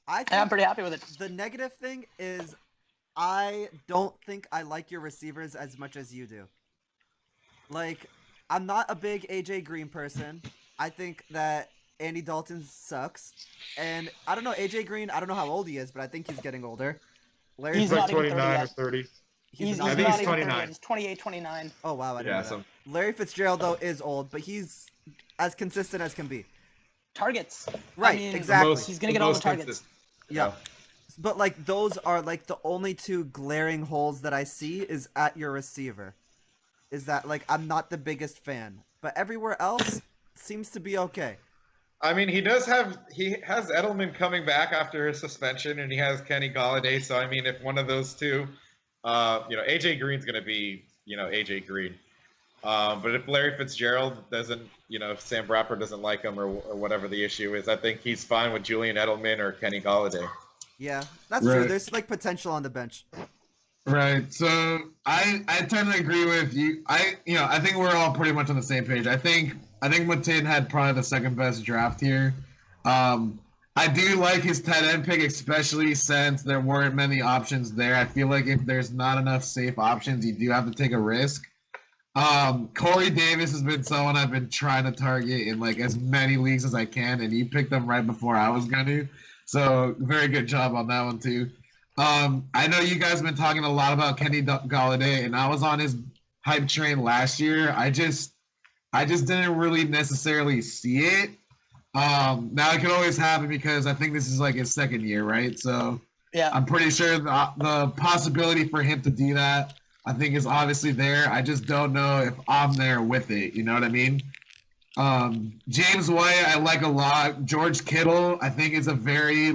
Speaker 3: I'm pretty happy with it.
Speaker 1: The negative thing is, I don't think I like your receivers as much as you do. I'm not a big AJ Green person. I think that Andy Dalton sucks. And I don't know, AJ Green, I don't know how old he is, but I think he's getting older. Larry
Speaker 3: He's
Speaker 6: He's
Speaker 3: not
Speaker 6: like
Speaker 3: even 30
Speaker 6: 29 or
Speaker 3: yet.
Speaker 6: 30.
Speaker 3: He's
Speaker 1: not
Speaker 6: I
Speaker 3: not
Speaker 6: think he's
Speaker 3: even 30
Speaker 6: 29.
Speaker 3: yet. He's 28, 29.
Speaker 1: Oh, wow, I didn't know that.
Speaker 2: so
Speaker 1: Larry Fitzgerald, though, is old, but he's as consistent as can be.
Speaker 3: Targets.
Speaker 1: Right,
Speaker 3: I mean,
Speaker 1: exactly.
Speaker 3: He's going to get all the
Speaker 2: most
Speaker 3: targets.
Speaker 2: consistent.
Speaker 1: Yeah. But, like, those are, like, the only two glaring holes that I see is at your receiver. Is that, like, I'm not the biggest fan. But everywhere else seems to be okay.
Speaker 2: I mean, he has Edelman coming back after his suspension, and he has Kenny Galladay. So I mean, if one of those two, AJ Green's going to be, AJ Green. But if Larry Fitzgerald doesn't, if Sam Bradford doesn't like him or whatever the issue is, I think he's fine with Julian Edelman or Kenny Galladay.
Speaker 1: Yeah, that's true.
Speaker 5: Right.
Speaker 1: There's, like, potential on the bench.
Speaker 5: Right. So I tend to agree with you. I think we're all pretty much on the same page. I think Matin had probably the second best draft here. I do like his tight end pick, especially since there weren't many options there. I feel like if there's not enough safe options, you do have to take a risk. Corey Davis has been someone I've been trying to target in like as many leagues as I can, and you picked them right before I was going to. So very good job on that one too. I know you guys have been talking a lot about Kenny Galladay, and I was on his hype train last year. I just didn't really necessarily see it. Now it could always happen because I think this is like his second year, right? So
Speaker 3: Yeah.
Speaker 5: I'm pretty sure the possibility for him to do that, I think, is obviously there. I just don't know if I'm there with it. You know what I mean? James White, I like a lot. George Kittle, I think, is a very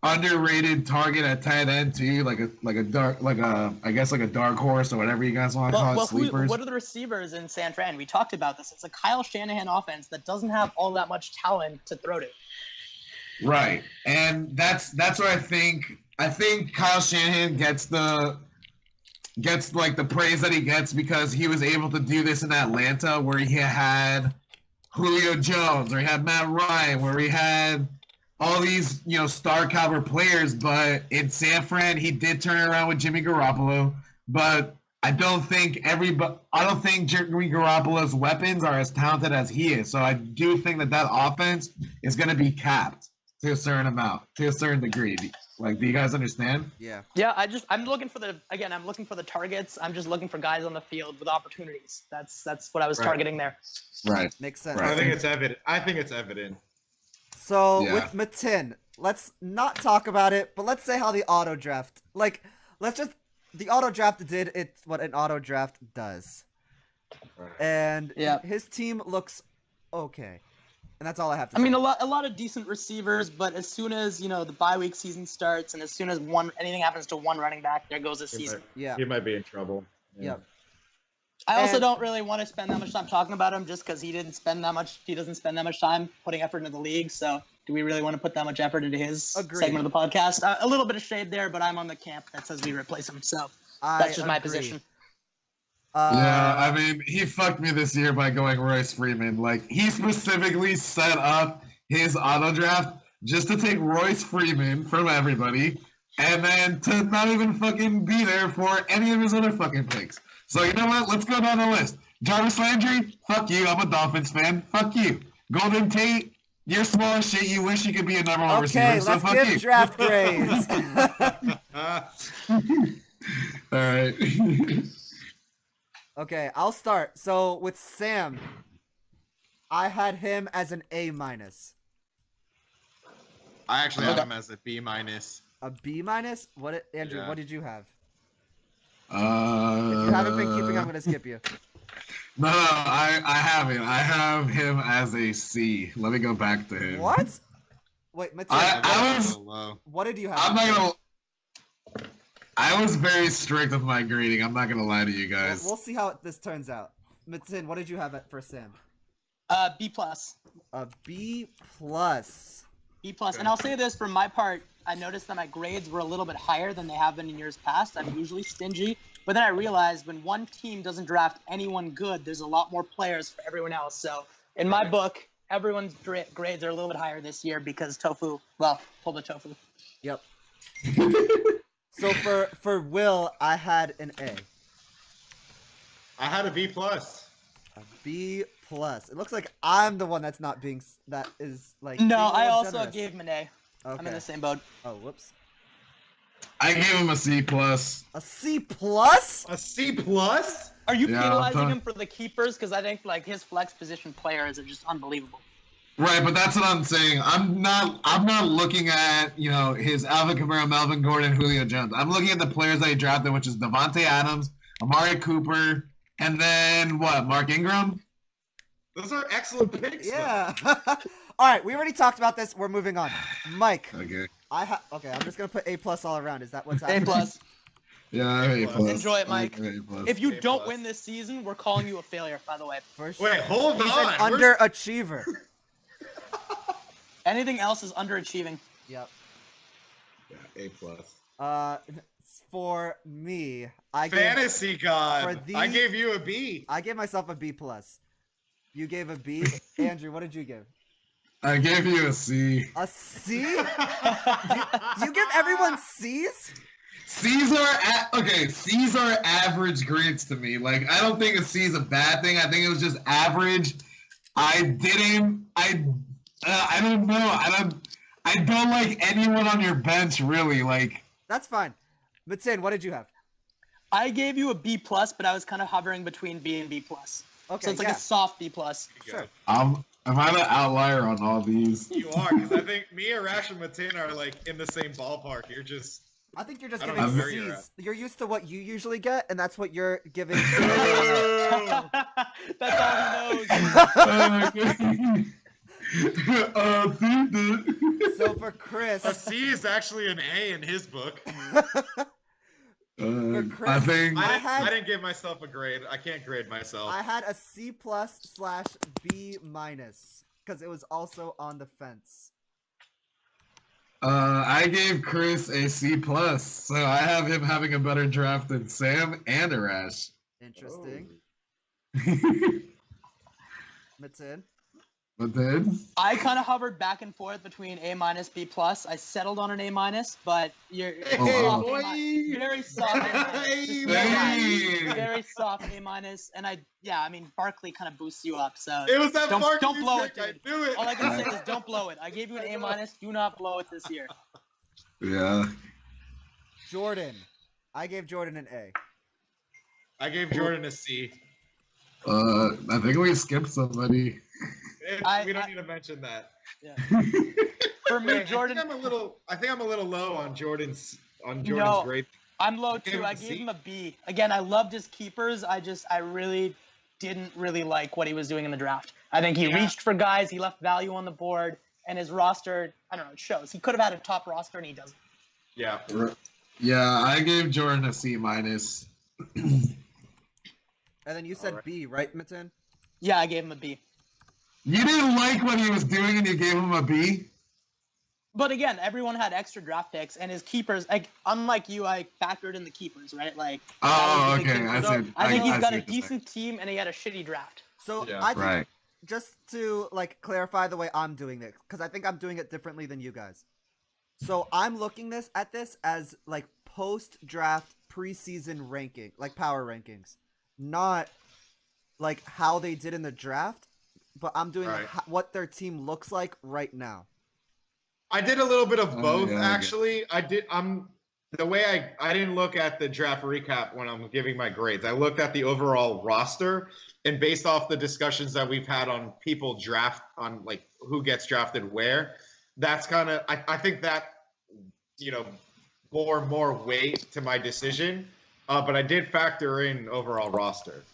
Speaker 5: underrated target at tight end too, like a dark horse or whatever you guys want to call it, sleepers.
Speaker 3: What are the receivers in San Fran? We talked about this. It's a Kyle Shanahan offense that doesn't have all that much talent to throw to.
Speaker 5: Right, and that's what I think. I think Kyle Shanahan gets the praise that he gets because he was able to do this in Atlanta, where he had Julio Jones, or he had Matt Ryan, where he had all these, star caliber players. But in San Fran, he did turn it around with Jimmy Garoppolo. But I don't think Jimmy Garoppolo's weapons are as talented as he is. So I do think that offense is going to be capped to a certain amount, to a certain degree. Like, do you guys understand?
Speaker 1: Yeah.
Speaker 3: Yeah, I'm looking for the targets. I'm just looking for guys on the field with opportunities. That's what I was targeting there.
Speaker 5: Right.
Speaker 1: Makes sense.
Speaker 5: Right.
Speaker 2: I think it's evident.
Speaker 1: So
Speaker 5: Yeah.
Speaker 1: with Matin, let's not talk about it, but let's say how the auto draft, the auto draft did what an auto draft does.
Speaker 2: Right.
Speaker 1: And
Speaker 3: Yeah.
Speaker 1: his team looks okay. And that's all I have to
Speaker 3: I
Speaker 1: say.
Speaker 3: mean, a lot of decent receivers, but as soon as the bye week season starts, and as soon as anything happens to one running back, there goes a season.
Speaker 1: Yeah.
Speaker 2: He might be in trouble.
Speaker 1: Yep.
Speaker 3: I also
Speaker 1: And-
Speaker 3: don't really want to spend that much time talking about him, just because he doesn't spend that much time putting effort into the league. So, do we really want to put that much effort into his
Speaker 1: Agreed.
Speaker 3: segment of the podcast? A little bit of shade there, but I'm on the camp that says we replace him. So that's just my position.
Speaker 5: Yeah, I mean, he fucked me this year by going Royce Freeman. Like, he specifically set up his auto draft just to take Royce Freeman from everybody, and then to not even fucking be there for any of his other fucking picks. So, you know what? Let's go down the list. Jarvis Landry, fuck you. I'm a Dolphins fan. Fuck you. Golden Tate, you're small as shit. You wish you could be a number one
Speaker 1: Okay,
Speaker 5: receiver. So
Speaker 1: let's
Speaker 5: fuck
Speaker 1: give
Speaker 5: you.
Speaker 1: draft grades.
Speaker 5: All right.
Speaker 1: Okay, I'll start. So with Sam, I had him as an A-.
Speaker 2: I actually have him as a B-.
Speaker 1: A B-? What, Andrew?
Speaker 2: Yeah.
Speaker 1: What did you have? If you haven't been keeping, I'm gonna skip you.
Speaker 5: No, I haven't. I have him as a C. Let me go back to him.
Speaker 1: What? Wait, Matin,
Speaker 5: I was.
Speaker 1: what did you have?
Speaker 5: I'm not gonna. I was very strict with my grading. I'm not gonna lie to you guys.
Speaker 1: We'll see how this turns out. Matin, what did you have for Sam?
Speaker 3: B+.
Speaker 1: A B+.
Speaker 3: B+. And I'll say this from my part, I noticed that my grades were a little bit higher than they have been in years past. I'm usually stingy, but then I realized when one team doesn't draft anyone good, there's a lot more players for everyone else. So in my book, everyone's grades are a little bit higher this year because pulled the tofu.
Speaker 1: Yep. So for Will, I had an A.
Speaker 2: I had a B+.
Speaker 1: A B plus. It looks like I'm the one that's not being that is like.
Speaker 3: No,
Speaker 1: being a
Speaker 3: I
Speaker 1: little
Speaker 3: also
Speaker 1: generous.
Speaker 3: gave him an A. I'm in
Speaker 1: Okay.
Speaker 3: the same boat.
Speaker 1: Oh, whoops.
Speaker 5: I gave him a C plus.
Speaker 1: A C plus?
Speaker 2: A C plus?
Speaker 3: Are you
Speaker 5: Yeah,
Speaker 3: penalizing
Speaker 5: but-
Speaker 3: him for the keepers? Because I think like his flex position players are just unbelievable.
Speaker 5: Right, but that's what I'm saying. I'm not looking at, his Alvin Kamara, Melvin Gordon, Julio Jones. I'm looking at the players that he drafted, which is Devontae Adams, Amari Cooper, and then what? Mark Ingram?
Speaker 2: Those are excellent picks. though.
Speaker 1: Yeah. All right, we already talked about this. We're moving on. Mike,
Speaker 5: Okay.
Speaker 1: okay, I'm just gonna put A plus all around. Is that what's
Speaker 3: A
Speaker 1: happening?
Speaker 3: plus.
Speaker 5: Yeah, I'm A plus.
Speaker 3: Enjoy it, Mike.
Speaker 5: I'm A plus.
Speaker 3: If you
Speaker 2: A
Speaker 3: don't
Speaker 2: plus.
Speaker 3: win this season, we're calling you a failure. By the way.
Speaker 1: For
Speaker 2: Wait,
Speaker 1: sure.
Speaker 2: hold
Speaker 1: He's
Speaker 2: on.
Speaker 1: an
Speaker 2: Where's-
Speaker 1: underachiever.
Speaker 3: Anything else is underachieving.
Speaker 1: Yep.
Speaker 2: Yeah, A plus.
Speaker 1: For me, I gave
Speaker 2: Fantasy God.
Speaker 1: for
Speaker 2: I
Speaker 1: the-
Speaker 2: gave you a B.
Speaker 1: I gave myself a B plus. You gave a B. Andrew, what did you give?
Speaker 5: I gave you a C.
Speaker 1: A C? Do you give everyone C's?
Speaker 5: C's are average grades to me. Like, I don't think a C is a bad thing. I think it was just average. I don't know. I don't like anyone on your bench really. Like,
Speaker 1: That's fine. Matin, what did you have?
Speaker 3: I gave you a B plus, but I was kind of hovering between B and B plus.
Speaker 1: Okay,
Speaker 3: So it's like
Speaker 1: yeah.
Speaker 3: a soft B plus.
Speaker 1: Sure.
Speaker 5: am I the outlier on all these?
Speaker 2: You are, because I think me, Arash, and Matin are like in the same ballpark. You're just.
Speaker 1: I think you're just
Speaker 2: I don't
Speaker 1: giving
Speaker 2: know where you're
Speaker 1: C's. You're used to what you usually get, and that's what you're giving.
Speaker 3: That's all he knows.
Speaker 1: So for Chris,
Speaker 2: A C is actually an A in his book.
Speaker 1: Chris,
Speaker 5: I think
Speaker 2: I didn't give myself a grade. I can't grade myself.
Speaker 1: I had a C plus / B minus because it was also on the fence.
Speaker 5: I gave Chris a C plus, so I have him having a better draft than Sam and Arash.
Speaker 1: Interesting. Matin.
Speaker 5: But then,
Speaker 3: I kind of hovered back and forth between A minus, B plus. I settled on an A minus, but you're
Speaker 2: Hey,
Speaker 3: soft
Speaker 2: boy.
Speaker 3: very soft. A minus.
Speaker 2: Hey,
Speaker 5: boy.
Speaker 3: Very soft A minus, and I mean Barkley kind of boosts you up. So
Speaker 2: It was that
Speaker 3: Don't-
Speaker 2: Barkley
Speaker 3: don't blow it,
Speaker 2: pick.
Speaker 3: dude.
Speaker 2: I knew it.
Speaker 3: all I can say is don't blow it. I gave you an A minus. Do not blow it this year.
Speaker 5: yeah.
Speaker 1: Jordan. I gave Jordan an A.
Speaker 2: I gave Jordan a C.
Speaker 5: I think we skipped somebody.
Speaker 2: We don't need to mention that.
Speaker 3: Yeah. For me, Jordan,
Speaker 2: I think I'm a little low on Jordan's
Speaker 3: No.
Speaker 2: grade.
Speaker 3: I'm low
Speaker 2: gave
Speaker 3: too.
Speaker 2: him
Speaker 3: I
Speaker 2: a
Speaker 3: gave
Speaker 2: C?
Speaker 3: him a B. Again, I loved his keepers. I really didn't really like what he was doing in the draft. I think he
Speaker 2: Yeah.
Speaker 3: reached for guys. He left value on the board, and his roster, I don't know, it shows. He could have had a top roster, and he doesn't.
Speaker 2: Yeah.
Speaker 5: Yeah, I gave Jordan a C minus.
Speaker 1: And then you said
Speaker 2: Alright.
Speaker 1: B, right, Matin?
Speaker 3: Yeah, I gave him a B.
Speaker 5: You didn't like what he was doing and you gave him a B?
Speaker 3: But again, everyone had extra draft picks, and his keepers, like unlike you, I factored in the keepers, right? Like,
Speaker 5: Oh,
Speaker 3: that was a big
Speaker 5: okay.
Speaker 3: thing.
Speaker 5: I
Speaker 1: So,
Speaker 5: see.
Speaker 3: I think he's
Speaker 5: I
Speaker 3: got
Speaker 5: see
Speaker 3: a
Speaker 5: what you're saying.
Speaker 3: decent team, and he had a shitty draft.
Speaker 1: So
Speaker 2: Yeah.
Speaker 1: I think
Speaker 5: Right.
Speaker 1: just to like clarify the way I'm doing it, because I think I'm doing it differently than you guys. So I'm looking at this as like post-draft preseason ranking, like power rankings, not like how they did in the draft, but I'm doing
Speaker 2: Right.
Speaker 1: what their team looks like right now.
Speaker 2: I did a little bit of
Speaker 5: Oh,
Speaker 2: both
Speaker 5: yeah, I get it.
Speaker 2: actually. The way I didn't look at the draft recap when I'm giving my grades. I looked at the overall roster, and based off the discussions that we've had on people draft on like who gets drafted where, that's kind of I think that bore more weight to my decision. But I did factor in overall roster.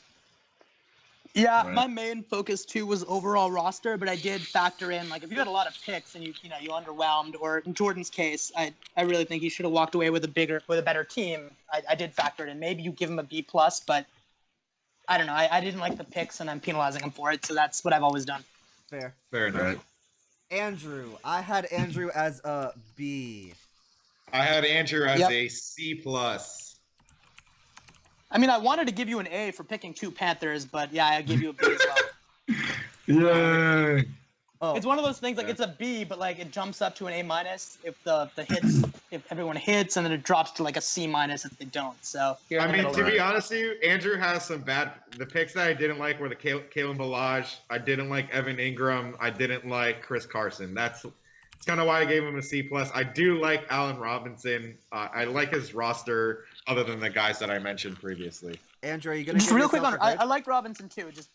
Speaker 3: Yeah,
Speaker 5: Right.
Speaker 3: my main focus too was overall roster, but I did factor in like if you had a lot of picks and you underwhelmed, or in Jordan's case, I really think he should have walked away with a better team. I did factor it in. Maybe you give him a B plus, but I don't know. I didn't like the picks, and I'm penalizing him for it. So that's what I've always done.
Speaker 1: Fair.
Speaker 2: Fair enough.
Speaker 5: Right.
Speaker 1: Andrew. I had Andrew as a B.
Speaker 2: I had Andrew as
Speaker 3: Yep.
Speaker 2: a C plus.
Speaker 3: I mean, I wanted to give you an A for picking two Panthers, but yeah, I give you a B as well.
Speaker 5: Yay.
Speaker 1: Oh,
Speaker 3: It's one of those things like
Speaker 2: Yeah.
Speaker 3: it's a B, but like it jumps up to an A- if the hits if everyone hits, and then it drops to like a C- if they don't. So you're in
Speaker 2: I
Speaker 3: the
Speaker 2: mean,
Speaker 3: middle.
Speaker 2: to be honest with you, Andrew has some bad. The picks that I didn't like were the Kalen Balaj. I didn't like Evan Ingram. I didn't like Chris Carson. That's kind of why I gave him a C+. I do like Allen Robinson. I like his roster, other than the guys that I mentioned previously.
Speaker 1: Andrew, are you gonna
Speaker 3: Just
Speaker 1: give
Speaker 3: real quick
Speaker 1: yourself
Speaker 3: on,
Speaker 1: a grade?
Speaker 3: I like Robinson too. Just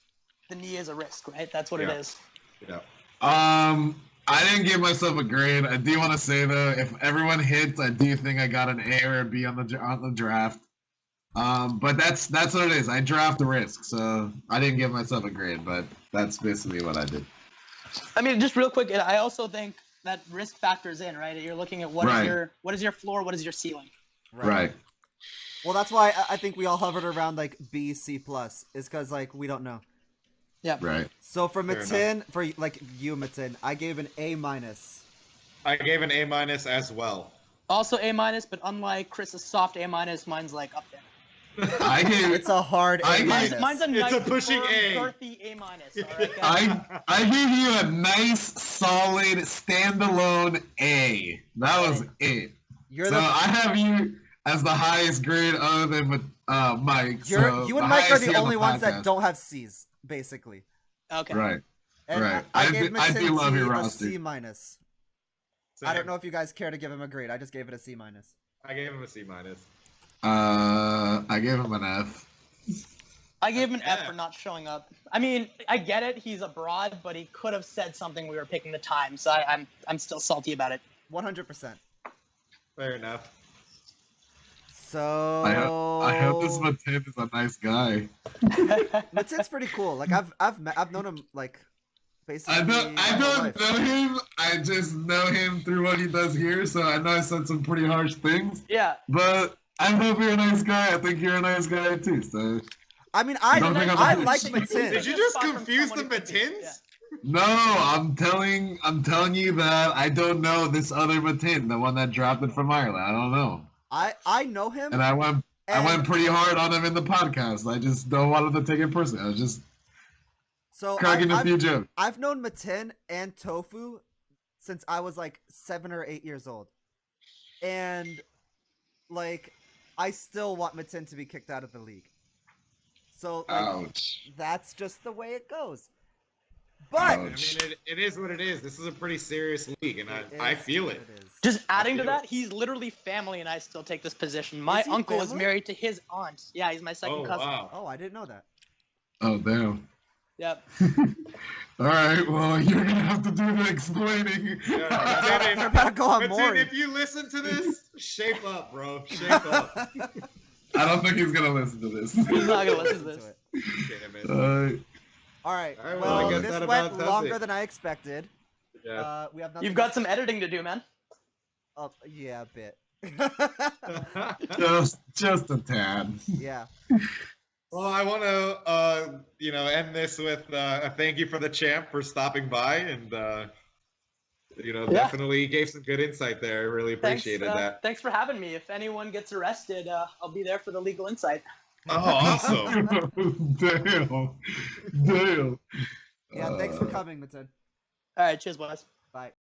Speaker 3: the knee is a risk, right? That's what it
Speaker 2: Yeah.
Speaker 3: is.
Speaker 2: Yeah.
Speaker 5: I didn't give myself a grade. I do want to say though, if everyone hits, I do think I got an A or a B on the draft. But that's what it is. I draft the risk, so I didn't give myself a grade, but that's basically what I did.
Speaker 3: I mean, just real quick, I also think that risk factors in, right? You're looking at what
Speaker 5: Right.
Speaker 3: is your floor, what is your ceiling.
Speaker 5: Right.
Speaker 1: Well, that's why I think we all hovered around like B, C+, is because like we don't know.
Speaker 3: Yeah.
Speaker 5: Right.
Speaker 1: So for
Speaker 2: Fair
Speaker 1: Matin, for like you, Matin, I gave an A-.
Speaker 2: I gave an A- as well.
Speaker 3: Also A-, but unlike Chris's soft A-, mine's like up there.
Speaker 5: I gave
Speaker 1: It's a hard
Speaker 5: I
Speaker 1: A-.
Speaker 5: gave-
Speaker 3: Mine's a
Speaker 2: It's
Speaker 3: nice
Speaker 2: a pushing
Speaker 3: firm,
Speaker 2: A.
Speaker 3: girthy A-. All right, guys?
Speaker 5: I gave you a nice, solid, standalone A. That was it.
Speaker 1: You're
Speaker 5: So
Speaker 1: the
Speaker 5: I have you as the highest grade other than Mike.
Speaker 1: you're,
Speaker 5: so
Speaker 1: you
Speaker 5: the
Speaker 1: and Mike are
Speaker 5: highest
Speaker 1: the
Speaker 5: here on
Speaker 1: only ones that
Speaker 5: podcast.
Speaker 1: don't have C's, basically.
Speaker 3: Okay.
Speaker 5: Right.
Speaker 1: And
Speaker 5: Right.
Speaker 1: I
Speaker 5: I
Speaker 1: gave
Speaker 5: do- I do
Speaker 1: Matin
Speaker 5: love
Speaker 1: T
Speaker 5: your
Speaker 1: a
Speaker 5: roster.
Speaker 1: C-. I don't know if you guys care to give him a grade. I just gave it a C-.
Speaker 2: I gave him a C-.
Speaker 5: I gave him an F.
Speaker 3: I gave him an F
Speaker 2: Yeah.
Speaker 3: for not showing up. I mean, I get it. He's abroad, but he could have said something. We were picking the time, so I'm still salty about it.
Speaker 1: 100%.
Speaker 2: Fair enough.
Speaker 1: So
Speaker 5: I hope this Matin is a nice guy.
Speaker 1: Matin's pretty cool. Like I've known him like basically.
Speaker 5: I don't
Speaker 1: my whole life.
Speaker 5: know him. I just know him through what he does here. So I know I said some pretty harsh things,
Speaker 3: Yeah.
Speaker 5: but I hope you're a nice guy. I think you're a nice guy too. So
Speaker 1: I mean, I
Speaker 5: Don't think I'm
Speaker 1: I
Speaker 5: a-
Speaker 1: like
Speaker 3: Did
Speaker 1: Matin.
Speaker 2: Did you just
Speaker 3: Spot from
Speaker 2: confuse the
Speaker 3: someone who could be,
Speaker 2: Matins?
Speaker 5: no, I'm telling you that I don't know this other Matin, the one that drafted from Ireland. I don't know,
Speaker 1: I know him.
Speaker 5: and I went
Speaker 1: and
Speaker 5: pretty hard on him in the podcast. I just don't want him to take it personally. I was just
Speaker 1: so
Speaker 5: cracking a few jokes.
Speaker 1: I've known Matin and Tofu since I was like 7 or 8 years old, and like I still want Matin to be kicked out of the league. So like,
Speaker 5: Ouch.
Speaker 1: that's just the way it goes. But
Speaker 2: I mean, it is what it is. This is a pretty serious league, and I
Speaker 1: is
Speaker 2: feel
Speaker 1: what
Speaker 2: it.
Speaker 1: is.
Speaker 3: Just adding to
Speaker 2: feel
Speaker 3: that, he's literally family, and I still take this position. My
Speaker 1: Is he
Speaker 3: uncle is
Speaker 1: family?
Speaker 3: married to his aunt. Yeah, he's my second
Speaker 2: Oh
Speaker 3: cousin.
Speaker 2: wow!
Speaker 1: Oh, I didn't know that.
Speaker 5: Oh damn.
Speaker 3: Yep.
Speaker 5: All right. Well, you're gonna have to do the explaining.
Speaker 2: Yeah,
Speaker 1: We're about to go on
Speaker 2: Matin,
Speaker 1: Maury.
Speaker 2: if you listen to this, shape up, bro. Shape up.
Speaker 5: I don't think he's gonna listen to this.
Speaker 3: He's not gonna listen to this.
Speaker 1: it.
Speaker 2: Damn it.
Speaker 1: All right.
Speaker 2: All right,
Speaker 5: well, I
Speaker 1: Well,
Speaker 5: guess
Speaker 1: this
Speaker 2: that
Speaker 1: went
Speaker 2: about does
Speaker 1: longer
Speaker 2: it.
Speaker 1: than I expected.
Speaker 2: Yeah.
Speaker 1: We have nothing.
Speaker 3: You've got some editing to do, man.
Speaker 1: Yeah, a bit.
Speaker 5: just a tad.
Speaker 1: Yeah.
Speaker 2: Well, I want to, end this with a thank you for the champ for stopping by, and
Speaker 3: Yeah.
Speaker 2: definitely gave some good insight there. I really appreciated that.
Speaker 3: Thanks for having me. If anyone gets arrested, I'll be there for the legal insight.
Speaker 2: Oh, awesome!
Speaker 5: Damn.
Speaker 1: Yeah. Thanks for coming, Matin.
Speaker 3: All right, cheers, boys.
Speaker 1: Bye.